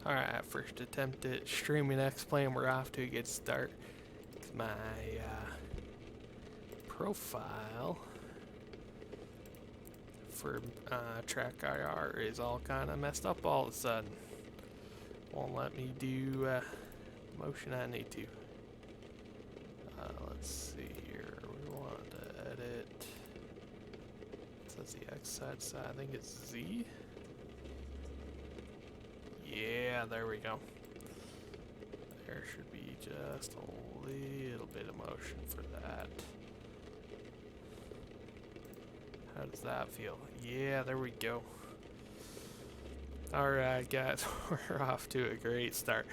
Alright, first attempt at streaming X-Plane. We're off to a good start. My profile for track IR is all kind of messed up all of a sudden. Won't let me do the motion I need to. Let's see here. We want to edit. It says the X side. I think it's Z. Yeah, there we go. There should be just a little bit of motion for that. How does that feel? Yeah, there we go. Alright guys, we're off to a great start.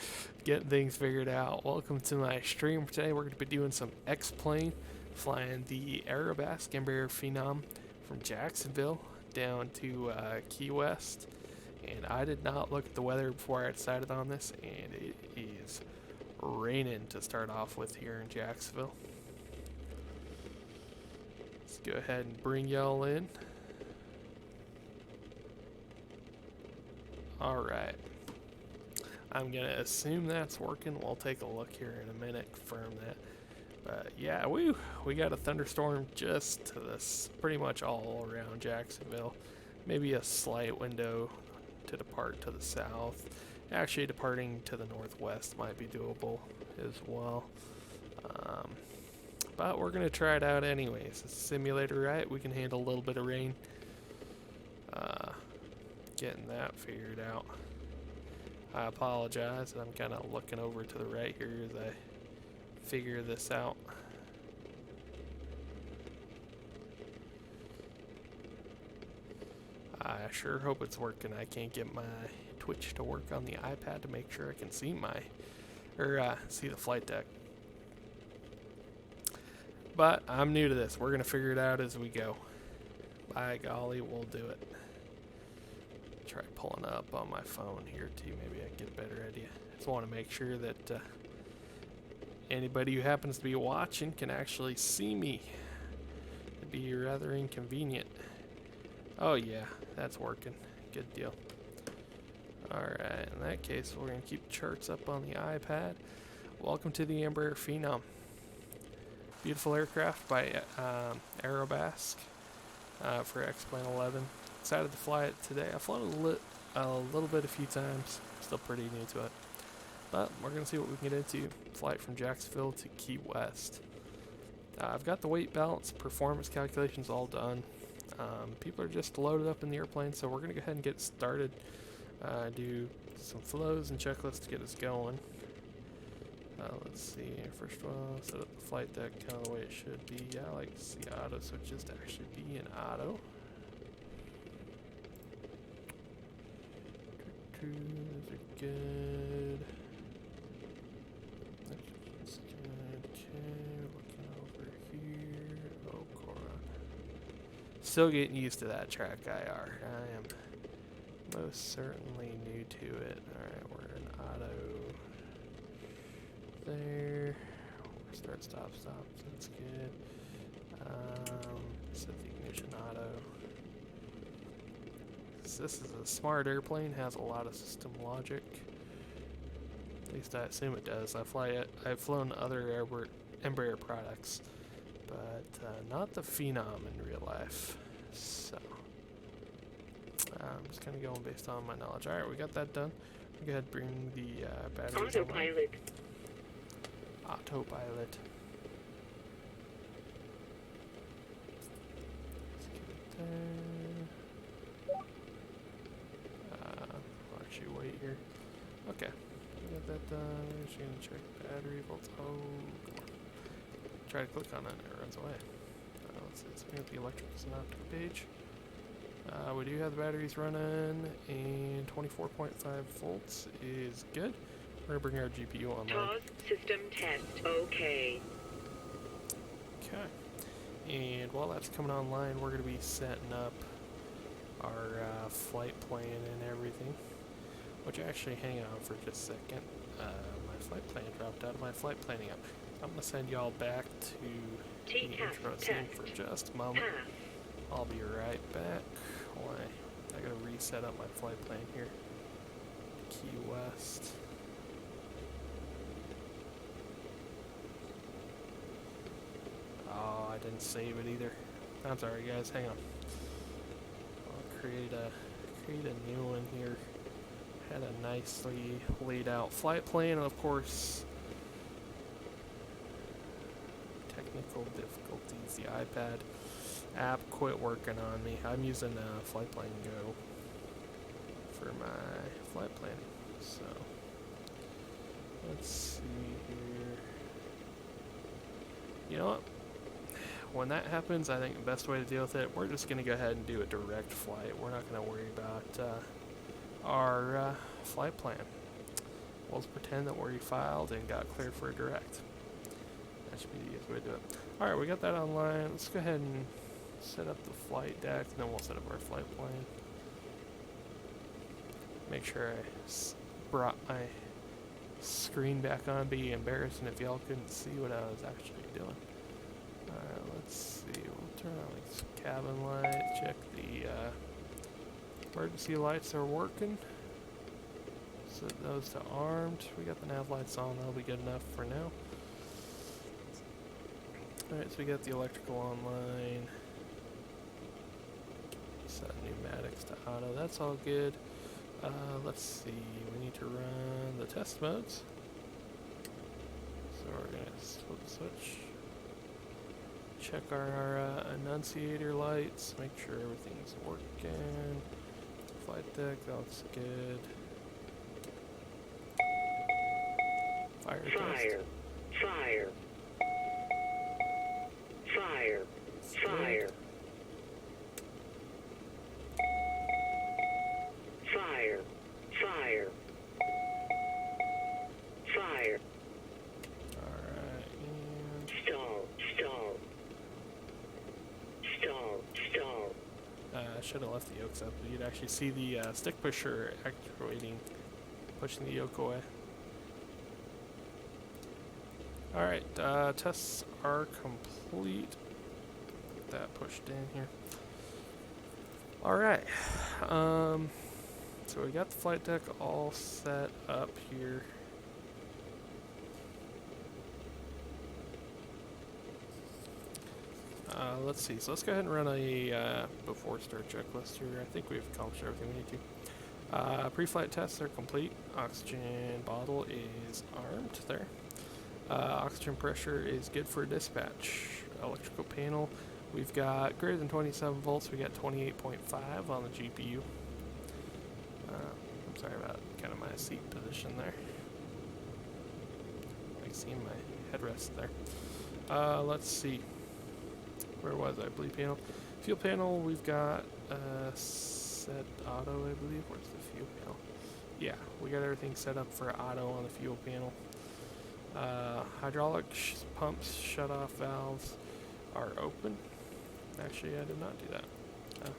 Getting things figured out. Welcome to my stream. Today we're going to be doing some X-Plane, flying the Embraer Phenom from Jacksonville down to Key West. And I did not look at the weather before I decided on this, and it is raining to start off with here in Jacksonville. Let's go ahead and bring y'all in. Alright. I'm going to assume that's working. We'll take a look here in a minute, confirm that. But yeah, we got a thunderstorm just to this, pretty much all around Jacksonville. Maybe a slight window to depart to the south. Actually, departing to the northwest might be doable as well. But we're going to try it out anyways. It's a simulator, right? We can handle a little bit of rain. Getting that figured out. I apologize. I'm kind of looking over to the right here as I figure this out. I sure hope it's working. I can't get my Twitch to work on the iPad to make sure I can see see the flight deck. But I'm new to this. We're gonna figure it out as we go. By golly, we'll do it. Try pulling up on my phone here too. Maybe I can get a better idea. Just want to make sure that anybody who happens to be watching can actually see me. It'd be rather inconvenient. Oh yeah, that's working. Good deal. Alright, in that case, we're going to keep charts up on the iPad. Welcome to the Embraer Phenom. Beautiful aircraft by Embraer for X-Plane 11. Excited to fly it today. I've flown a little bit a few times. Still pretty new to it. But we're going to see what we can get into. Flight from Jacksonville to Key West. I've got the weight balance, performance calculations all done. People are just loaded up in the airplane, so we're going to go ahead and get started. Do some flows and checklists to get us going. Let's see. First of all, set up the flight deck kind of the way it should be. Yeah, I like to see auto switches to actually be in auto. Those are good. That's good. Okay, looking over here. Oh, God. Still getting used to that track IR. I am most certainly new to it. Alright, we're in auto. There. Start, stop, stop. That's good. Set the ignition auto. This is a smart airplane, has a lot of system logic. At least I assume it does. I've flown other Embraer products, but not the Phenom in real life. So I'm just kind of going based on my knowledge. Alright, we got that done. We'll go ahead and bring the batteries Autopilot. Autopilot. Let's get it there. Actually, wait here. Okay, we got that done. We're just gonna check battery volts. Oh, come on. Try to click on it and it runs away. Let's see. Let's bring up the electric synoptic page. We do have the batteries running, and 24.5 volts is good. We're gonna bring our GPU online. Pause system test. Okay. Okay. And while that's coming online, we're gonna be setting up our flight plan and everything. Which actually, hang on for just a second. My flight plan dropped out of my flight planning app. I'm gonna send y'all back to the intro scene for just a moment. I'll be right back. Why? I gotta reset up my flight plan here. Key West. Oh, I didn't save it either. I'm sorry, guys. Hang on. I'll create a new one here. Had a nicely laid out flight plan, and of course, technical difficulties. The iPad app quit working on me. I'm using Flight Plan Go for my flight planning. So let's see here. You know what? When that happens, I think the best way to deal with it, we're just going to go ahead and do a direct flight. We're not going to worry about our flight plan. We'll just pretend that we filed and got cleared for a direct. That should be the easiest way to do it. Alright, we got that online. Let's go ahead and set up the flight deck, and then we'll set up our flight plan. Make sure I brought my screen back on. Be embarrassing if y'all couldn't see what I was actually doing. Alright, let's see. We'll turn on like some cabin lights. Check the emergency lights are working. Set those to armed. We got the nav lights on. That'll be good enough for now. Alright, so we got the electrical online. Set pneumatics to auto. That's all good. Let's see. We need to run the test modes. So we're going to flip the switch. Check our annunciator lights. Make sure everything's working. Flight deck, that looks good. Fire test. Fire. Fire. Fire. Fire. Fire. Fire. Fire. Alright, and Stall. Stall. Stall. Stall. I should have left the yokes up, but you'd actually see the stick pusher actuating, pushing the yoke away. Alright, tests are complete. Get that pushed in here. Alright, so we got the flight deck all set up here. Let's see, so let's go ahead and run a before start checklist here. I think we've accomplished everything we need to. Pre-flight tests are complete. Oxygen bottle is armed there. Oxygen pressure is good for dispatch. Electrical panel, we've got greater than 27 volts. We got 28.5 on the GPU. I'm sorry about kind of my seat position there. I see my headrest there. Let's see. Where was I? Bleed panel. Fuel panel, we've got set auto, I believe. Where's the fuel panel? Yeah, we got everything set up for auto on the fuel panel. Hydraulic pumps, shut-off valves are open. Actually, I did not do that. I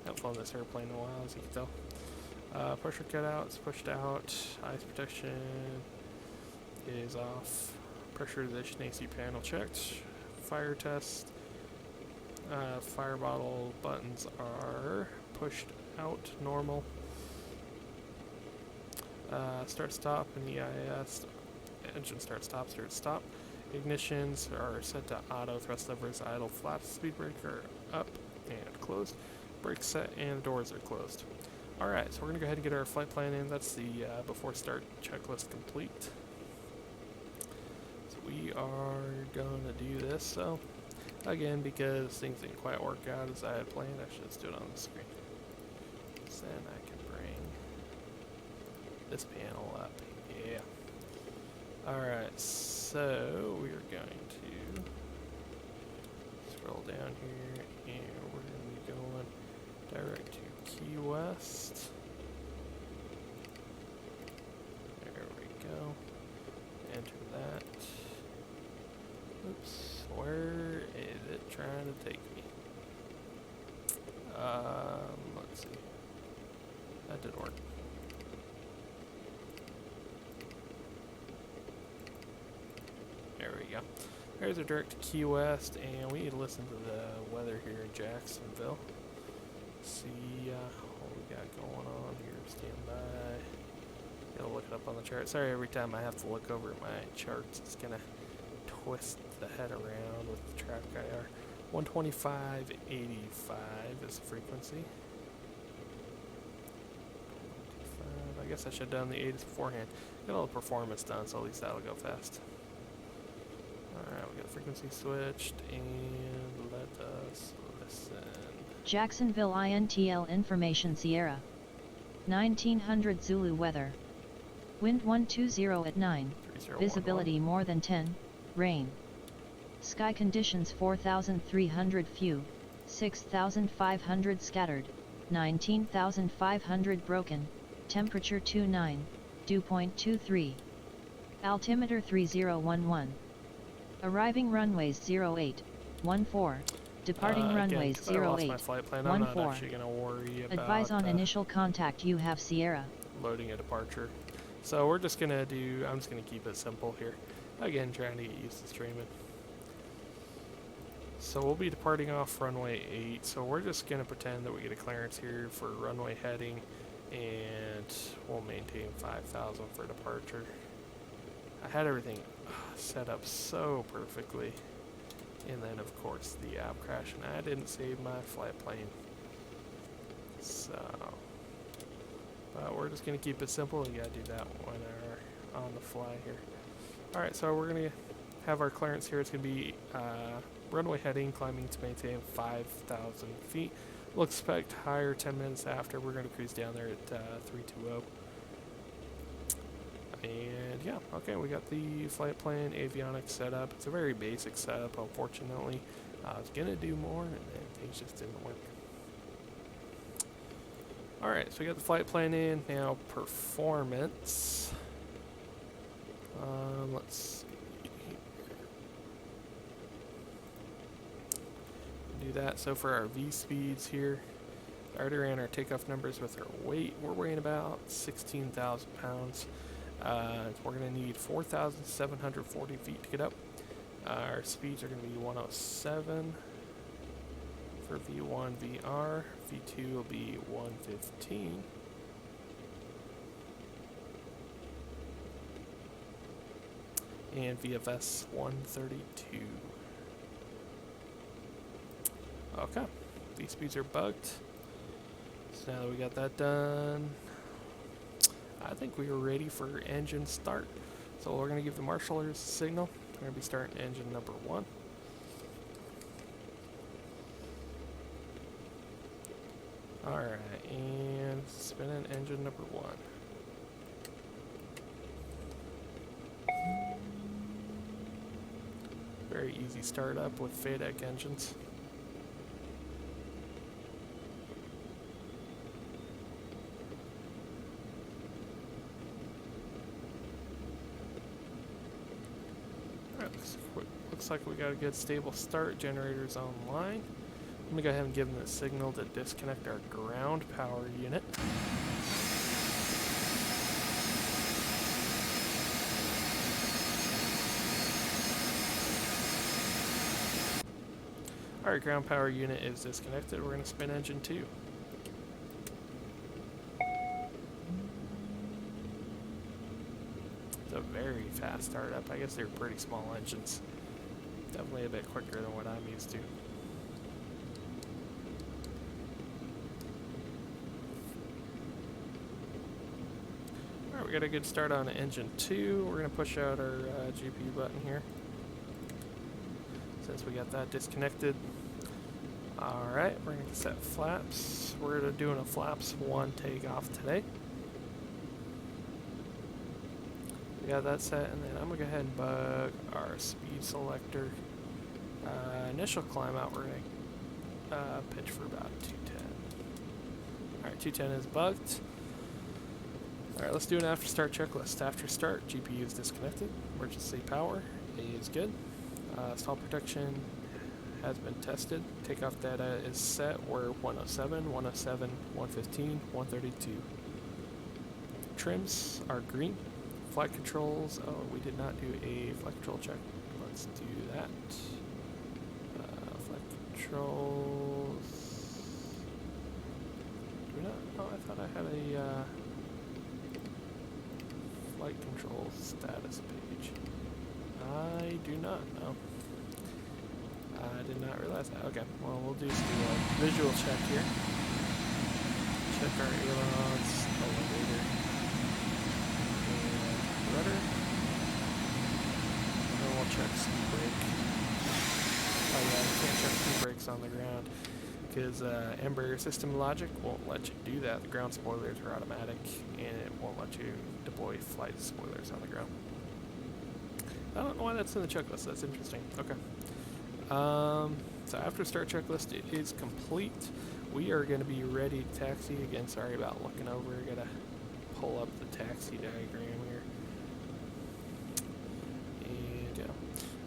haven't flown this airplane in a while, as you can tell. Pressure cutouts pushed out. Ice protection is off. Pressurization AC panel checked. Fire test. Fire bottle buttons are pushed out normal. Start stop in the EIS. Engine start stop. Ignitions are set to auto. Thrust levers idle. Flaps. Speed breaker up and closed. Brakes set and the doors are closed. Alright, so we're going to go ahead and get our flight plan in. That's the before start checklist complete. So we are going to do this. So again, because things didn't quite work out as I had planned, I should just do it on the screen. So then I can bring this panel up. Yeah. Alright, so we are going to scroll down here and we're going to be going direct to Key West. There we go. Enter that. Oops, where is it trying to take me? Let's see. That didn't work. There we go. There's a direct to Key West, and we need to listen to the weather here in Jacksonville. See what we got going on here. Stand by. Gotta look it up on the chart. Sorry, every time I have to look over my charts, it's gonna twist the head around with the track IR. 125.85 is the frequency. I guess I should have done the 80s beforehand. Get all the performance done, so at least that'll go fast. Alright, we got frequency switched, and let us listen. Jacksonville INTL Information Sierra. 1900 Zulu weather. Wind 120 at 9. Visibility more than 10. Rain. Sky conditions 4,300 few. 6,500 scattered. 19,500 broken. Temperature 29. Dew point 23. Altimeter 3011. Arriving runways 08. 14. Departing runways 08. My flight plan. I'm not actually going to worry about Advise on initial contact. You have Sierra. Loading a departure. So we're just going to do, I'm just going to keep it simple here. Again, trying to get used to streaming. So we'll be departing off runway 8. So we're just going to pretend that we get a clearance here for runway heading. And we'll maintain 5,000 for departure. I had everything set up so perfectly. And then, of course, the app crashed, and I didn't save my flight plane. So, but we're just going to keep it simple. You got to do that when we're on the fly here. Alright, so we're going to have our clearance here. It's going to be runway heading, climbing to maintain 5,000 feet. We'll expect higher 10 minutes after. We're going to cruise down there at 320. And yeah, okay, we got the flight plan, avionics set up. It's a very basic setup, unfortunately. I was going to do more, and then things just didn't work. Alright, so we got the flight plan in. Now, performance. Let's see. Do that. So for our V speeds here, I already ran our takeoff numbers with our weight. We're weighing about 16,000 pounds. We're going to need 4,740 feet to get up. Our speeds are going to be 107 for V1 VR. V2 will be 115. And VFS 132. Okay, these speeds are bugged. So now that we got that done, I think we are ready for engine start. So we're going to give the marshallers a signal. We're going to be starting engine number 1. Alright, and spinning engine number 1. Very easy startup with FADEC engines. Looks like we got a good stable start. Generators online. I'm gonna go ahead and give them the signal to disconnect our ground power unit. Alright, ground power unit is disconnected. We're gonna spin engine 2. It's a very fast startup. I guess they're pretty small engines. Definitely a bit quicker than what I'm used to. Alright, we got a good start on engine 2. We're going to push out our GPU button here, since we got that disconnected. Alright, we're going to set flaps. We're doing a flaps 1 takeoff today. We got that set, and then I'm going to go ahead and bug our speed selector. Initial climb out, we're going to pitch for about 210. Alright, 210 is bugged. Alright, let's do an after start checklist. After start, GPU is disconnected. Emergency power is good. Stall protection has been tested. Takeoff data is set. We're 107, 107, 115, 132. Trims are green. Flight controls, oh, we did not do a flight control check. Let's do that. Flight controls. Do we not? Oh, I thought I had a. flight control status page. I do not know. I did not realize that. Okay, well, we'll do a visual check here. Check our ailerons, elevator, and rudder. And then we'll check speed brake. Oh yeah, you can't check speed brakes on the ground because Embraer system logic won't let you do that. The ground spoilers are automatic, and it won't let you deploy flight spoilers on the ground. I don't know why that's in the checklist. That's interesting. Okay. So after start checklist is complete, we are going to be ready to taxi. Again, sorry about looking over. I got to pull up the taxi diagram here. And yeah.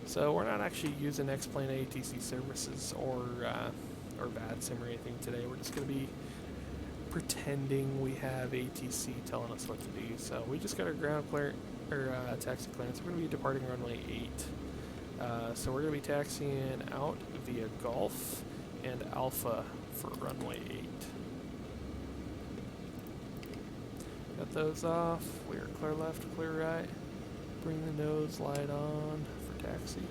So we're not actually using X-Plane ATC services or VADSIM or anything today. We're just going to be pretending we have ATC telling us what to do. So we just got our ground clear or taxi clearance. We're going to be departing runway 8. So we're going to be taxiing out via Golf and Alpha for runway 8. Got those off. We are clear left, clear right. Bring the nose light on for taxi.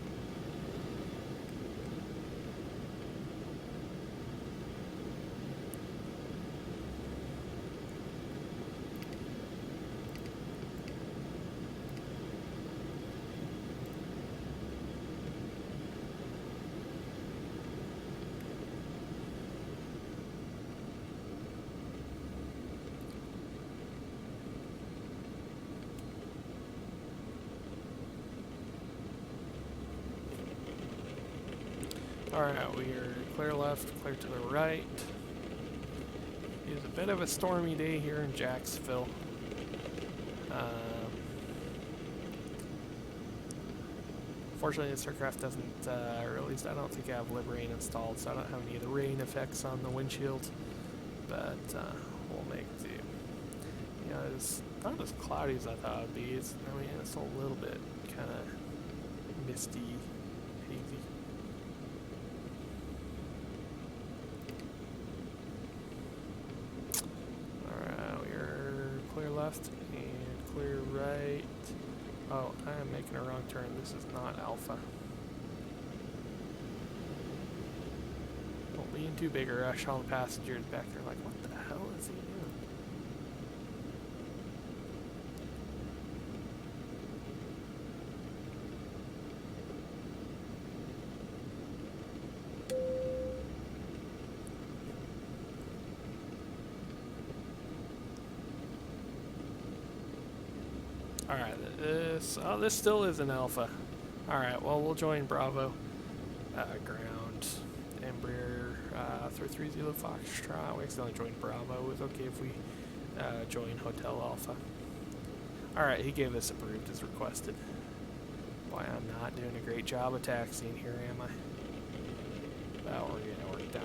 Alright, we are clear left, clear to the right. It is a bit of a stormy day here in Jacksonville. Fortunately, this aircraft doesn't, or at least I don't think I have lib rain installed, so I don't have any of the rain effects on the windshield. But we'll make do. You know, it's not as cloudy as I thought it would be. I mean, it's a little bit kind of misty, hazy. Left and clear right. Oh, I am making a wrong turn. This is not Alpha. Don't be in too big a rush. All the passengers back there like, what the hell is he doing? Alright, this still is an Alpha. Alright, well, we'll join Bravo. Ground, Embraer, 330 Foxtrot. We accidentally joined Bravo. It's okay if we join Hotel Alpha. Alright, he gave us approved as requested. Boy, I'm not doing a great job of taxiing here, am I? Well, we're getting it worked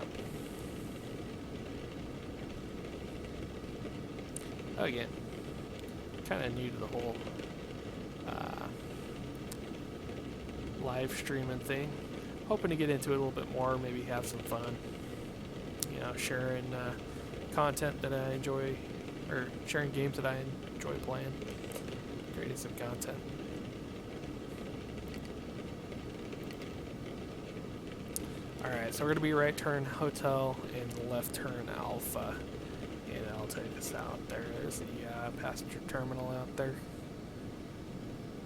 out. Again, kind of new to the whole live streaming thing. Hoping to get into it a little bit more, maybe have some fun. You know, sharing content that I enjoy, or sharing games that I enjoy playing, creating some content. Alright, so we're going to be right turn Hotel and left turn Alpha. And I'll take us out there. There's the passenger terminal out there.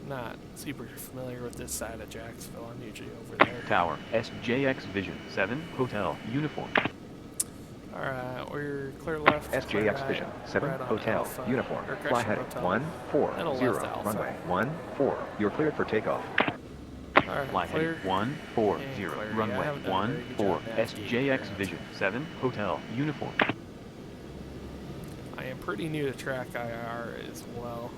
Not super familiar with this side of Jacksonville. I'm usually over there. Tower, SJX Vision 7, Hotel, Uniform. Alright, we're clear left. SJX clear right, Vision 7, right on Hotel, Alpha, Uniform. or Fly heading Hotel. 140, runway 14. You're cleared for takeoff. Alright, Fly clear. heading 140, And clear. Yeah, I runway haven't done a very good job 14. navigating SJX here. Vision 7, Hotel, Uniform. I am pretty new to track IR as well,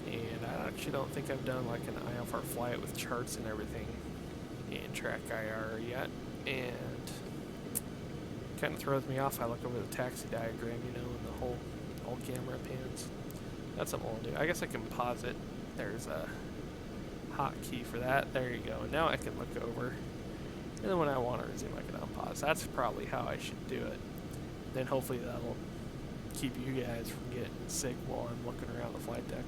and I actually don't think I've done like an IFR flight with charts and everything in track IR yet, and kind of throws me off. I look over the taxi diagram, you know, and the whole camera pans. That's something we'll do. I guess I can pause it. There's a hotkey for that. There you go. And now I can look over, and then when I want to resume, I can unpause. That's probably how I should do it. Then hopefully that'll keep you guys from getting sick while I'm looking around the flight deck.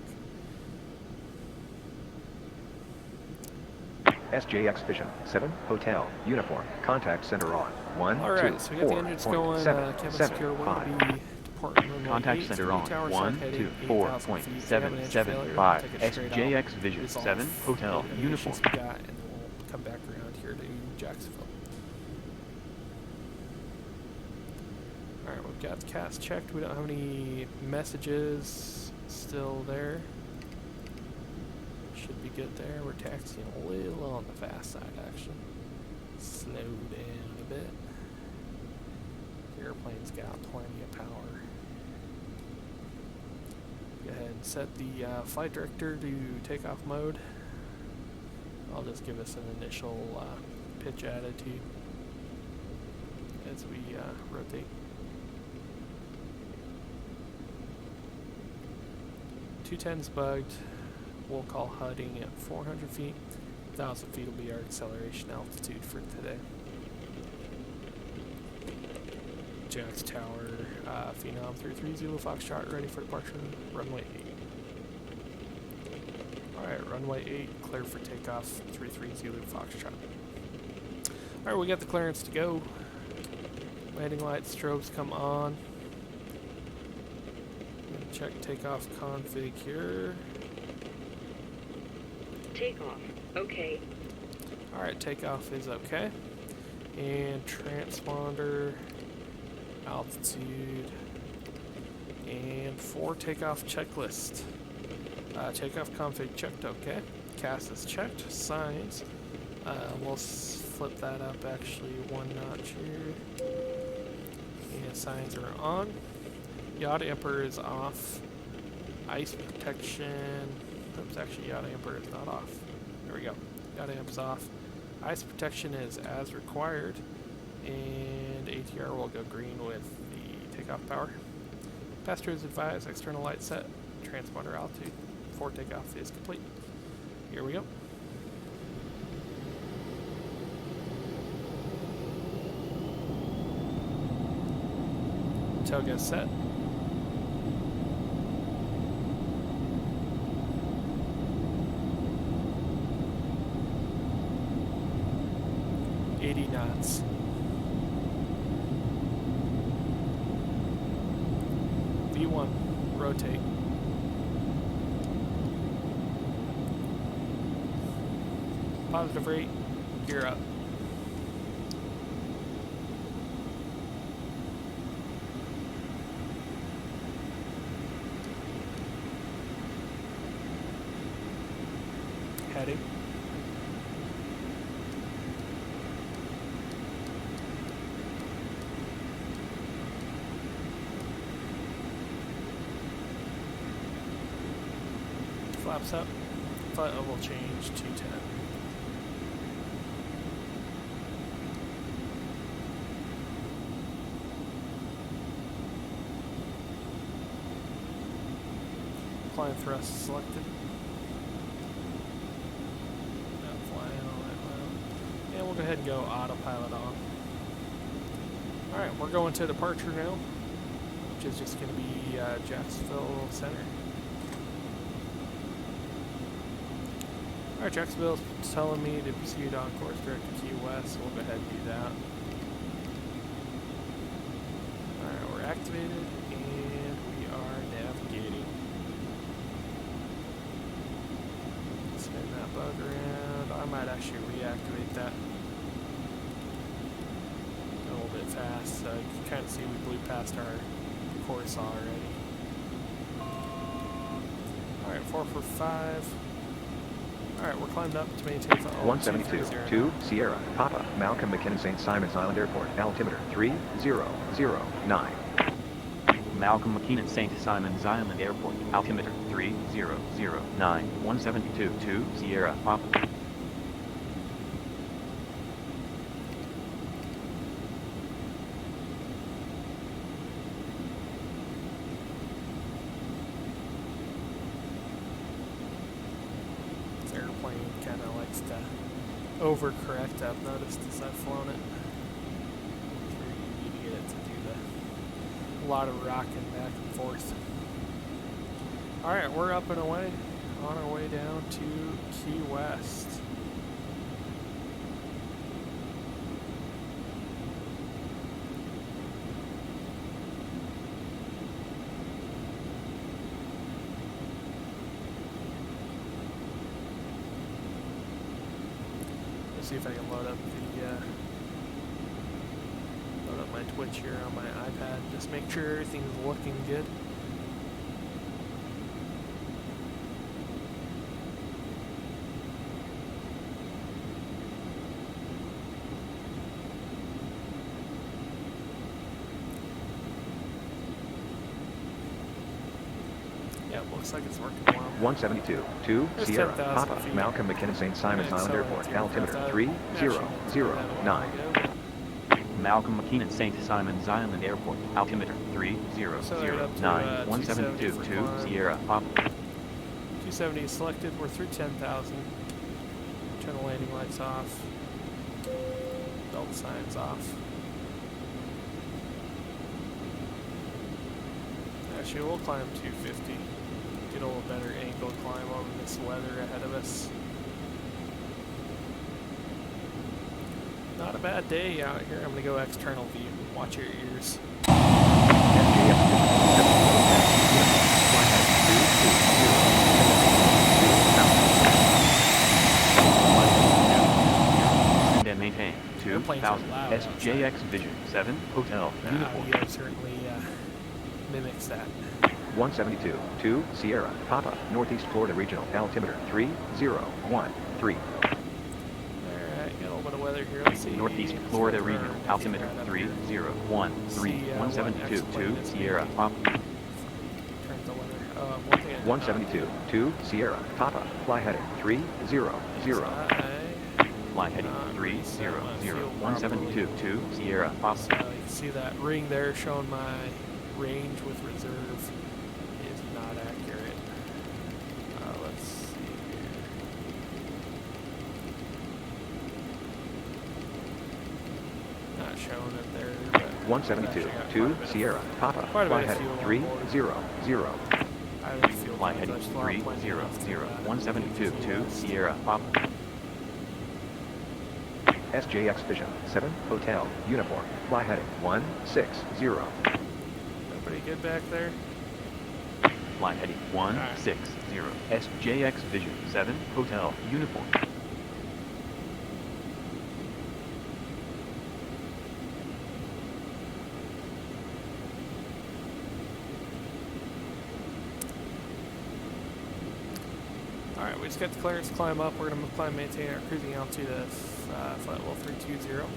SJX Vision 7 Hotel Uniform Contact Center on 1 All 2 right, so we got the 4 engines point going. 7 Cabin 7 secure. We're 5. going to be departing runway Contact 8. center Speed on tower 1 set heading 2 4 8,000 point feet. If you have 7 an engine 7 failure, 5. take it straight out. SJX Vision Resolve 7 Hotel any Uniform. issues we got, and then we'll come back around here to Jacksonville. All right, we've got the cast checked. We don't have any messages still there. Should be good there. We're taxiing a little on the fast side, actually. Slow down a bit. The airplane's got plenty of power. Go ahead and set the flight director to takeoff mode. I'll just give us an initial pitch attitude as we rotate. 210's bugged. We'll call HUDing at 400 feet. 1,000 feet will be our acceleration altitude for today. KJAX Tower, Phenom 33 Zulu Foxtrot, ready for departure, runway 8. Alright, runway 8, clear for takeoff, 33 Zulu Foxtrot. Alright, we got the clearance to go. Landing lights, strobes come on. I'm gonna check takeoff config here. Takeoff. Okay. Alright, takeoff is okay. And transponder, altitude, and for takeoff checklist. Takeoff config checked, okay. CAS is checked. Signs. We'll flip that up actually one notch here. And signs are on. Yaw damper is off. Ice protection. Oops, actually yaw damper is not off. There we go. Yaw damp's off. Ice protection is as required. And ATR will go green with the takeoff power. Passengers advised, external light set. Transponder altitude for takeoff is complete. Here we go. Toga set. knots. V1, rotate. Positive rate, gear up. Heading. Flaps up. Flight level change 210. Climb thrust selected. Not flying all that well. And we'll go ahead and go autopilot on. Alright, we're going to departure now, which is just going to be Jacksonville Center. Alright, Jacksonville's telling me to proceed on course direct to Key West, so we'll go ahead and do that. Alright, we're activated, and we are navigating. Spin that bug around. I might actually reactivate that. A little bit fast, so you can kind of see we blew past our course already. Alright, 445. Alright, we're climbed up to maintain 172 to Sierra, Papa, Malcolm McKinnon, St. Simons Island Airport, altimeter 3009. Malcolm McKinnon, St. Simons Island Airport, altimeter 3009. 172 to Sierra, Papa. Kind of likes to overcorrect, I've noticed as I've flown it. It's very easy to get it to do a lot of rocking back and forth. Alright, we're up and away, on our way down to Key West. see if I can load up my Twitch here on my iPad. Just make sure everything's looking good. Yeah, looks like it's working well. 172, 2 There's Sierra, 10,000 Papa, feet. Malcolm McKinnon St. Simons Alright, Island so Airport, it's altimeter 5,000. 3009. Malcolm McKinnon St. Simons Island Airport, altimeter 3009, 172, 2 Sierra, Papa. 270 is selected. We're through 10,000. Turn the landing lights off. Belt signs off. Actually, we'll climb 250. Get a little better angle climb over this weather ahead of us. Not a bad day out here. I'm gonna go external view. Watch your ears. And maintain Airplanes are 2000 loud SJX Vision 7 Hotel Uniform. Audio certainly mimics that. 172, 2 Sierra, Papa, Northeast Florida Regional, altimeter 3013. Alright, got a little bit of weather here. Let's see. Northeast Florida Regional, altimeter 3013, 172, 2 Sierra, Papa. Turns the weather. One thing I did not 172, 2 Sierra, Papa, fly heading 300. Fly heading 300, 172, 2 Sierra, Papa. So you can see that ring there showing my range with reserve is not accurate. Let's see here. Not showing it there. But 172, 2 Sierra, Papa, quite a fly bit of heading fuel on 300. I have fuel Fly lines. heading I just want plenty 300, enough to, 172, 2 Sierra, Papa. SJX Vision 7 Hotel Uniform, fly heading 160. Everybody good back there? Fly heading 160, SJX Vision 7 Hotel Uniform. Alright, we just got the clearance to climb up. We're going to climb, maintain our cruising altitude of flight level 320.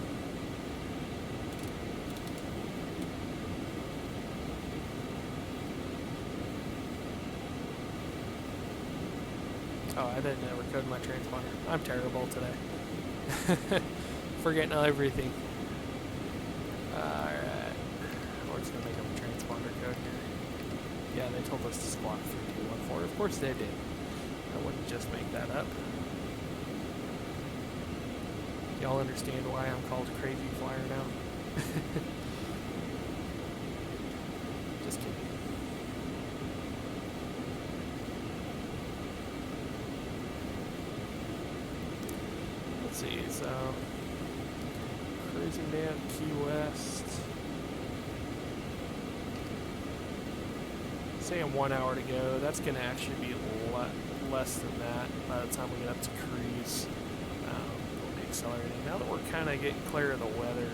Oh, I didn't ever code my transponder. I'm terrible today. Forgetting everything. Alright. We're just going to make up a transponder code here. Yeah, they told us to squawk 3214. Of course they did. I wouldn't just make that up. Y'all understand why I'm called Crazy Flyer now? Just kidding. Let's see, so cruising down Key West. Saying 1 hour to go. That's going to actually be a lot less than that by the time we get up to cruise. We'll be accelerating. Now that we're kind of getting clear of the weather,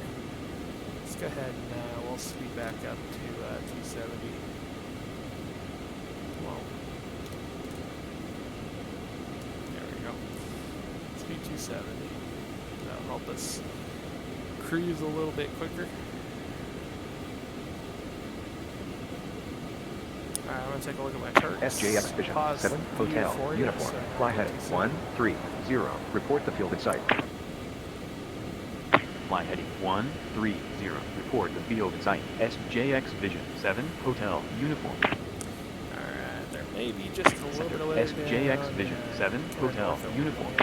let's go ahead and we'll speed back up to 270. Well, there we go. Speed 270. That'll help us cruise a little bit quicker. Alright, I'm going to take a look at my chart. SJX Vision 7 Hotel Uniform, fly heading 130. Report the field in sight. Fly heading 130. Report the field in sight. SJX Vision 7 Hotel Uniform. Alright, there may be just a little bit of weather SJX down Vision there. 7 Hotel Uniform.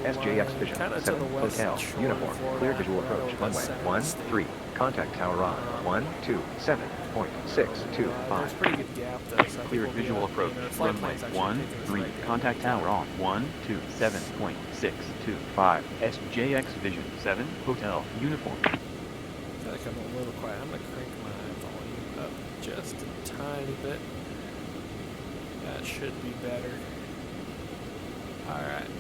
SJX Vision kinda to 7 the west Hotel shore of Uniform, Florida, clear visual approach, the runway center of the state. 13, contact tower on 127.625. There's pretty good gap though, so I think Clear we'll be visual up, approach, you know, flight runway plan's actually taking us 13, right down contact there. tower on 127.625. SJX Vision 7 Hotel Uniform. I feel like I'm a little quiet. I'm gonna crank my volume up just a tiny bit. That should be better. Alright.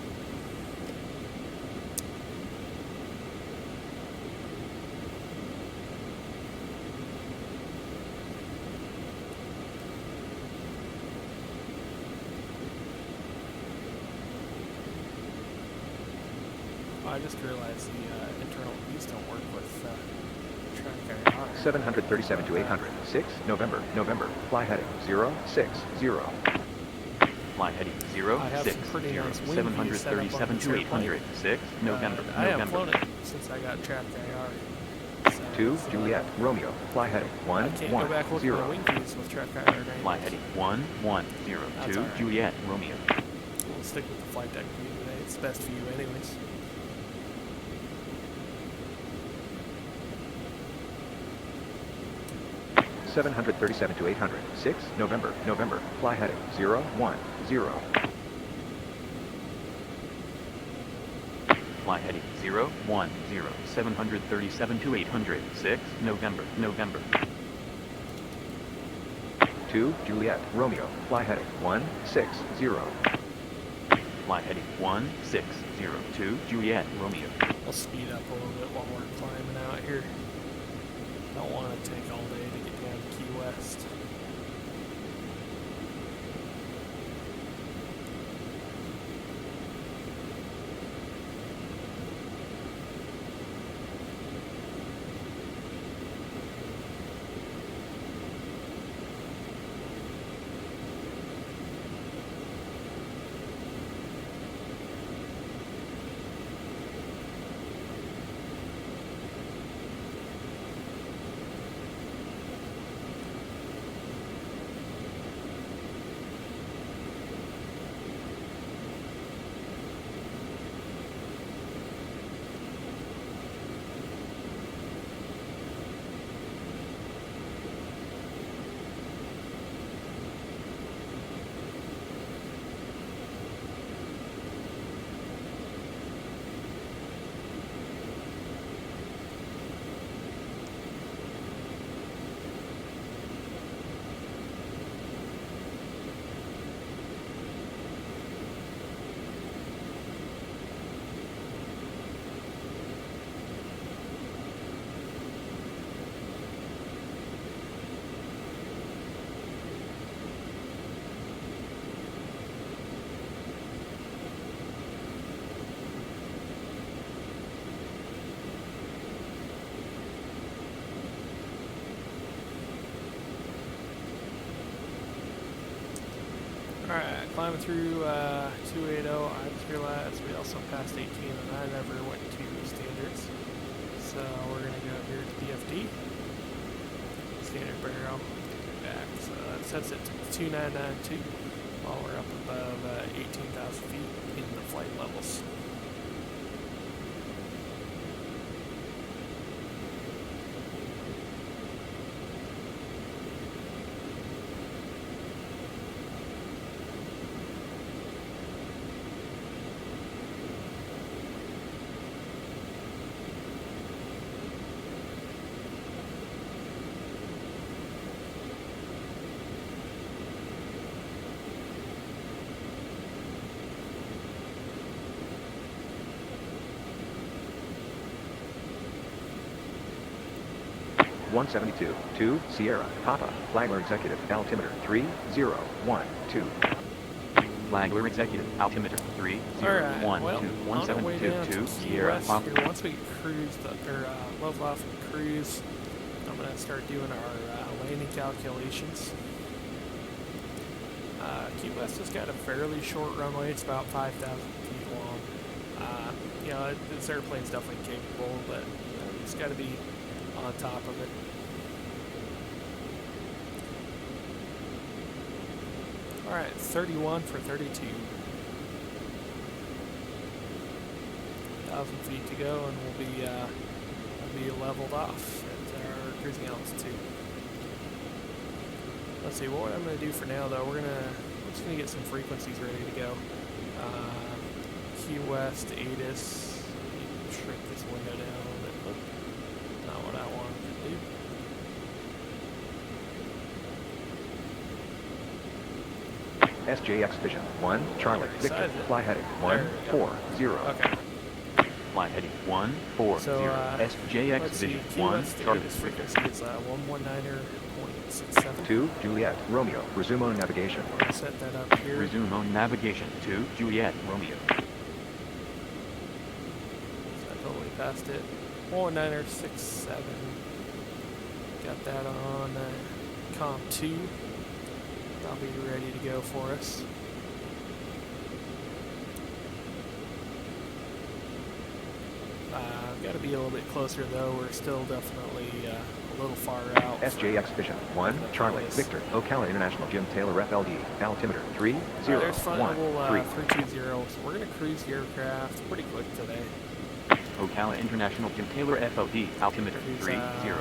I just realized the internal keys don't work with track IR. 737 to 800. 6 November, November. Fly heading 060. Fly heading I have some pretty nice wing views set up on 737 this to airplane. 800. 6 November, I haven't flown November. it since I got track IR. So 2 it's, Juliet, Romeo. Fly heading I can't go back look at my 110. wing views with track IR. Fly heading 1102 That's all right. Juliet, Romeo. We'll stick with the flight deck view today. It's the best view anyways. – 737 to 800. 6 November, November. Fly heading 010. Fly heading 010. 737 to 800. 6 November, November. 2 Juliet, Romeo. Fly heading 160. Fly heading 1602 Juliet, Romeo. I'll speed up a little bit while we're climbing out here. Don't want to take all day to get down to Key West. Alright, climbing through 280. I just realized we also passed 18 and I never went to standards. So we're going to go here to DFD. Standard barrel. Back. So that sets it to 2992 while we're up above 18,000 feet in the flight levels. – 172. 2 Sierra, Papa. Flagler Executive. Altimeter 3012. Flagler Executive, altimeter 3012. Alright, well, on our way down to 172 Key Sierra, West Papa. here, once we cruise, level off and cruise, I'm going to start doing our landing calculations. Key West has got a fairly short runway. It's about 5,000 feet long. You know, this airplane's definitely capable, but you know, it's got to be on top of it. Alright, 31 for 32. 1,000 feet to go and we'll be leveled off at our cruising altitude. Let's see, what I'm going to do for now though, we're just going to get some frequencies ready to go. Key West, ATIS, shrink this window down a little bit. Oop, not what I wanted to do. SJX Vision 1 Charlie Victor. Fly heading 140. Okay. Fly heading 140. So, SJX let's see, Vision Key 1 West Charlie ATIS Victor. frequency is 119.67. 2 Juliet, Romeo. Resume on navigation. We're going to set that up here. Resume on navigation to Juliet, Romeo. passed it. 11967. Got that on Comp 2. That'll be ready to go for us. Got to be a little bit closer though. We're still definitely a little far out. SJX Vision 1, Charlie, Victor, Ocala International, Jim Taylor FLD, altimeter 3013. There's front level 320, so we're going to cruise the aircraft pretty quick today. Ocala International, Jim Taylor FLD, altimeter 3013,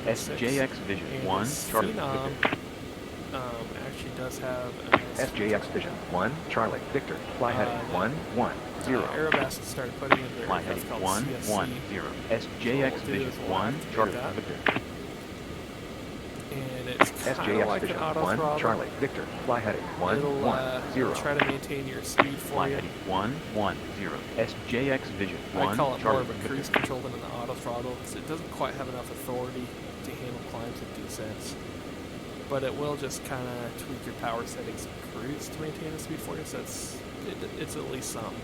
SJX Vision 1, Charlie, Phenom, Victor. actually does have a SJX Vision 1, Charlie, Victor, fly heading 110. Aerobas started putting in their Fly heading called 110. SJX Vision 1, Charlie, Victor. And it's kind of SJX like an Vision auto 1, throttle. Charlie, Victor, fly heading It'll 110. try to maintain your speed for Fly you. heading 110. SJX Vision I 1, call it more Charlie, of a Victor. cruise control than an auto throttle because it doesn't quite have enough authority to handle climbs and descents. But it will just kind of tweak your power settings and cruise to maintain the speed for you, so it's at least something.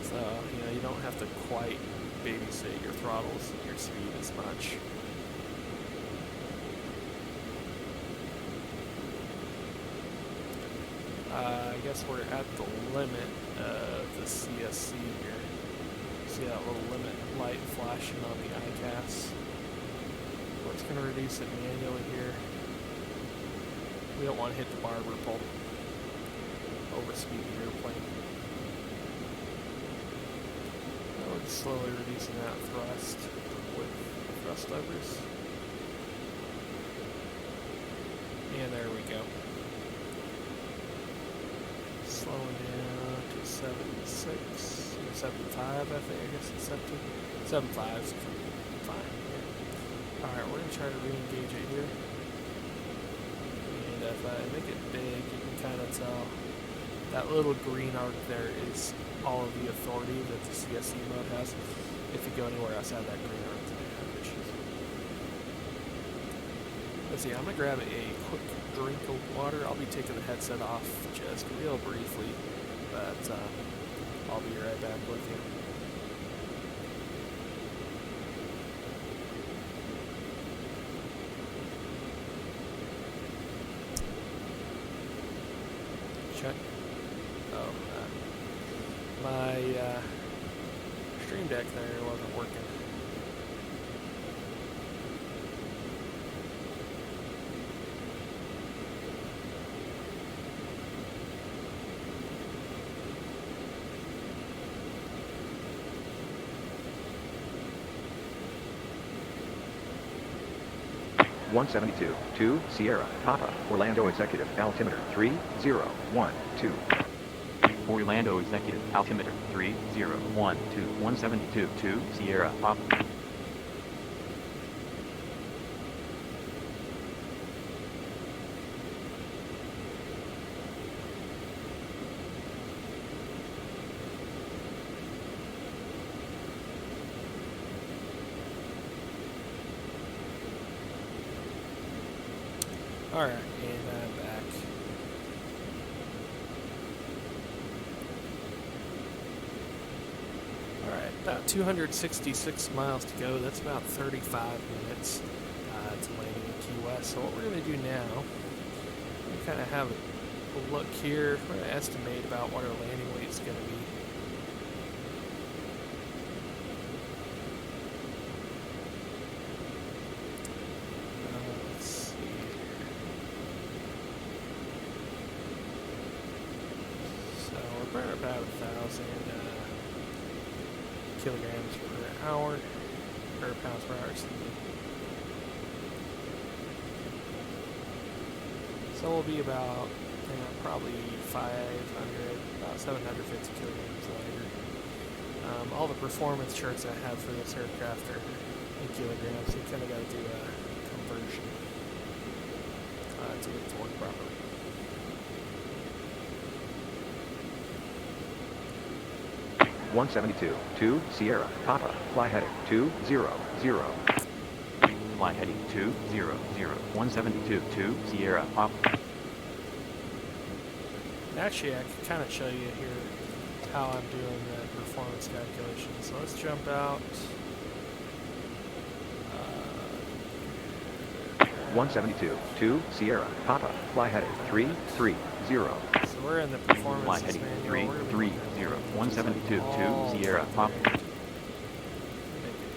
So, you know, you don't have to quite babysit your throttles and your speed as much. I guess we're at the limit of the CSC here. See that little limit light flashing on the ICAS? We're just going to reduce it manually here. We don't want to hit the barber pole. Overspeed the airplane. We're just slowly reducing that thrust with thrust levers. And there we go. Slowing down to 76, or 75, I think, I guess it's set to. 75 is fine. Yeah. Alright, we're going to try to re-engage it here. And if I make it big, you can kind of tell that little green arc there is all of the authority that the CSC mode has. If you go anywhere outside that green arc, then you have issues. Let's see, I'm going to grab a quick drink of water. I'll be taking the headset off just real briefly, but I'll be right back with you. Check. Oh, my stream deck there wasn't working. One 2 Sierra, Papa, Orlando Executive, altimeter 3012. Orlando Executive, altimeter 3012, 172, 2, Sierra, Papa. Alright, and I'm back. Alright, about 266 miles to go. That's about 35 minutes to landing in Key West. So what we're going to do now, we kind of have a look here. We're going to estimate about what our landing weight is going to be. Let's see. So we're burning about 1,000 kilograms per hour, or pounds per hour, excuse me. So we'll be about, probably 750 kilograms lighter. All the performance charts I have for this aircraft are in kilograms, so you kind of got to do a conversion to get it to work properly. One 2 Sierra, Papa, fly heading 200. Fly heading 200, 172, 2, Sierra, Papa. Actually, I can kind of show you here how I'm doing the performance calculations. So let's jump out. 172, 2, Sierra, Papa, fly heading 330. So we're in the performance Fly heading manual. 330, 172, 2, Sierra, Papa. Make it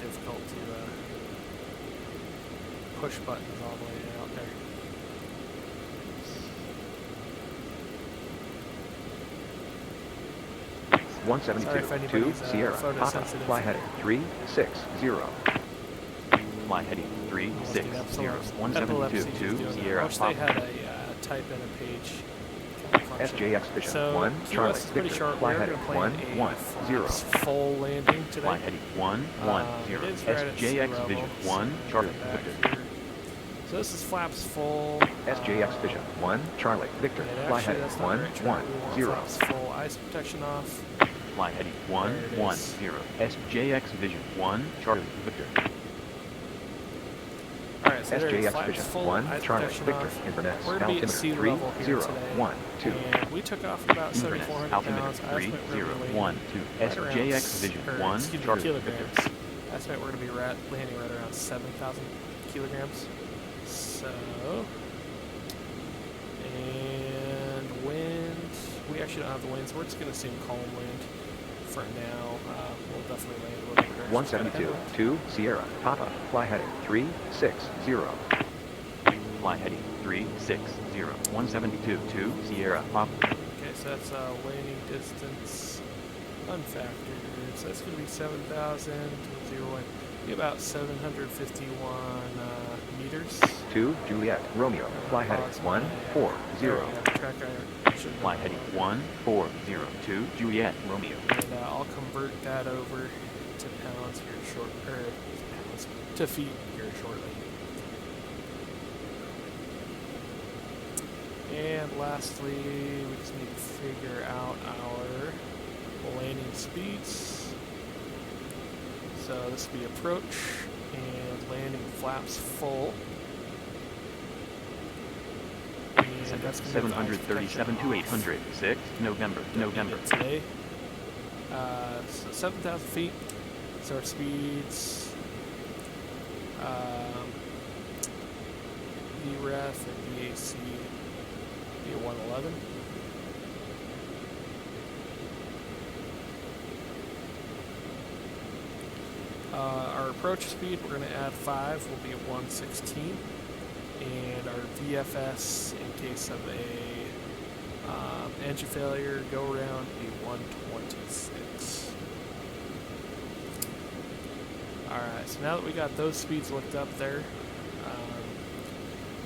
difficult to push buttons all the way out there. 172, 2, Sierra, Papa, fly heading 360. Fly heading 360, 172, 2, Sierra, I wish they Papa. had a type in a page function. SJX Vision So 1, KEYW Charlie, is pretty Victor, short. fly We're heading going to plan 110. full landing today. Fly heading 110, It is right at sea SJX level, Vision so 1, we'll Charlie, get back Victor. here. So this is flaps full. SJX Vision 1, Charlie, Victor, and fly actually, heading that's not the right track. We want 110. flaps full, ice protection off. Fly heading There it is. 110, SJX Vision 1, Charlie, Victor. Alright, so there it is. SJX Flaps Vision full, 1, ice Charlie, protection Victor, off. Inverness, We're going to be at sea altimeter level here today. 3012. And we took off about Inverness, 7,400 altimeter pounds. I estimate we're gonna be 3012, right around SJX Vision 1, Charlie, kilograms. Victor. I estimate we're going to be landing right around 7,000 kilograms. So, and wind, we actually don't have the wind, so we're just going to assume calm wind for now. We'll definitely land a little bit. 172, 2, Sierra, Papa, fly heading 360. Fly heading 360, 172, 2, Sierra, Papa. Okay, so that's landing distance unfactored. So that's going to be 7,000 to 0 1. Be about 751 meters. 2, Juliet, Romeo, fly heading 140. Fly heading 1402, Juliet, Romeo. And I'll convert that over to pounds here short, or pounds to feet here shortly. And lastly, we just need to figure out our landing speeds. So this will be approach and landing flaps full. And that's gonna be 737 to 806, November. Today. So 7,000 feet. So our speeds, VREF and VAC be 111. Our approach speed, we're going to add 5, will be 116. And our VFS, in case of a engine failure, go around, be 126. Alright, so now that we got those speeds looked up there,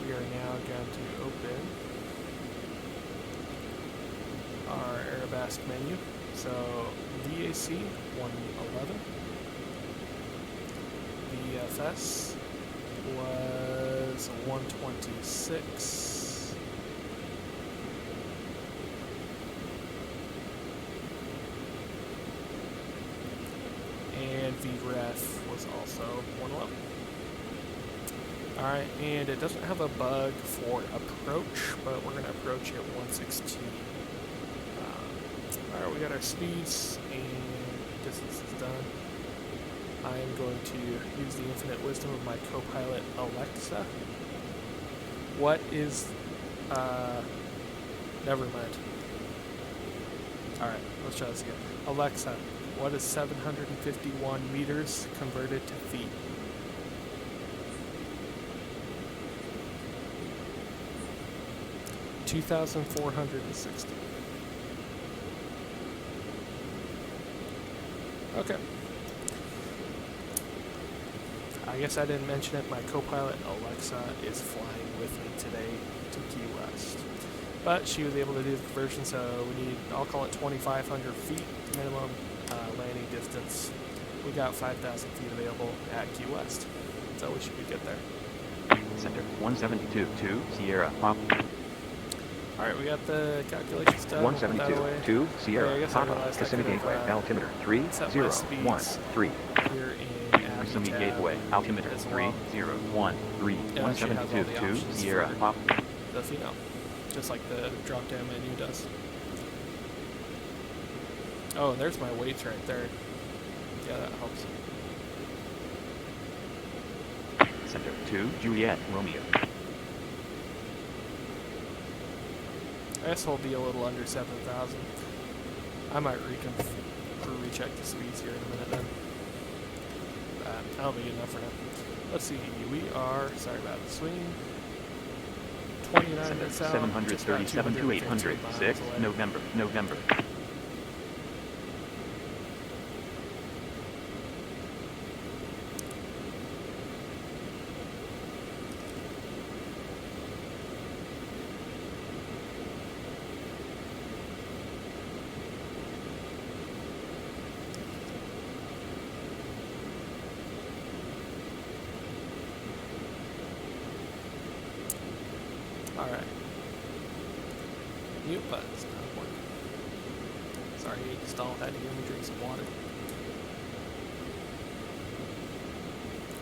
we are now going to open our Arabesque menu. So VAC 111, VFS was 126. And VREF was also 111. Alright, and it doesn't have a bug for approach, but we're going to approach at 116. Alright, we got our speeds and distance is done. I am going to use the infinite wisdom of my co-pilot Alexa. What is, never mind. Alright, let's try this again. Alexa, what is 751 meters converted to feet? $2,460. Okay. I guess I didn't mention it. My co-pilot Alexa is flying with me today to Key West, but she was able to do the conversion. So we need, I'll call it 2,500 feet minimum landing distance. We got 5,000 feet available at Key West, so we should be good there. Center 172, 2, Sierra, Papa. All right, we got the calculations done. 172, 2, Sierra, Papa, Kissimmee Gateway, altimeter 3013. Here in Kissimmee Gateway, altimeter 3013, 172, 2, Sierra, Papa. The Phenom, just like the drop-down menu does. Oh, and there's my weights right there. Yeah, that helps. Center 2, Juliet, Romeo. I guess we'll be a little under 7,000. I might recheck the speeds here in a minute then. That'll be enough for now. Let's see, we are, sorry about the swing, 29 Center minutes out. 737 to 800, 6, November. Alright. Mute button's not working. Sorry, you installed that. Hear me drink some water.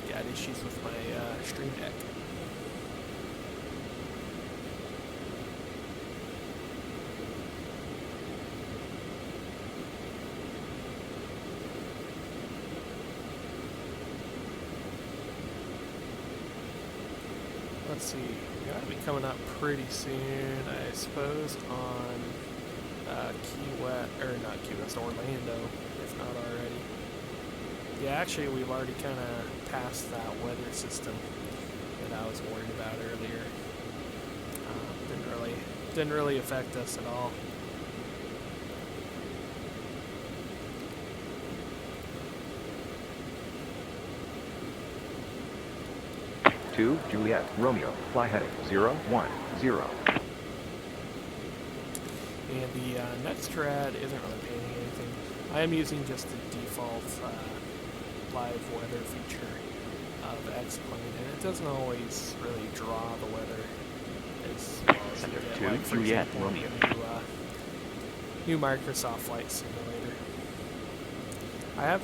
Yeah, I had issues with my Stream Deck. Let's see, we gotta be coming up pretty soon, I suppose, on Key West, or not Key West, Orlando, if not already. Yeah, actually, we've already kind of passed that weather system that I was worried about earlier. Didn't really affect us at all. Two, Juliet, Romeo, fly heading 010. And the next rad isn't really painting anything. I am using just the default live weather feature of X-Plane, and it doesn't always really draw the weather as well as you Center get, 2, like, for Juliet, example, Romeo. the new Microsoft Flight Simulator. I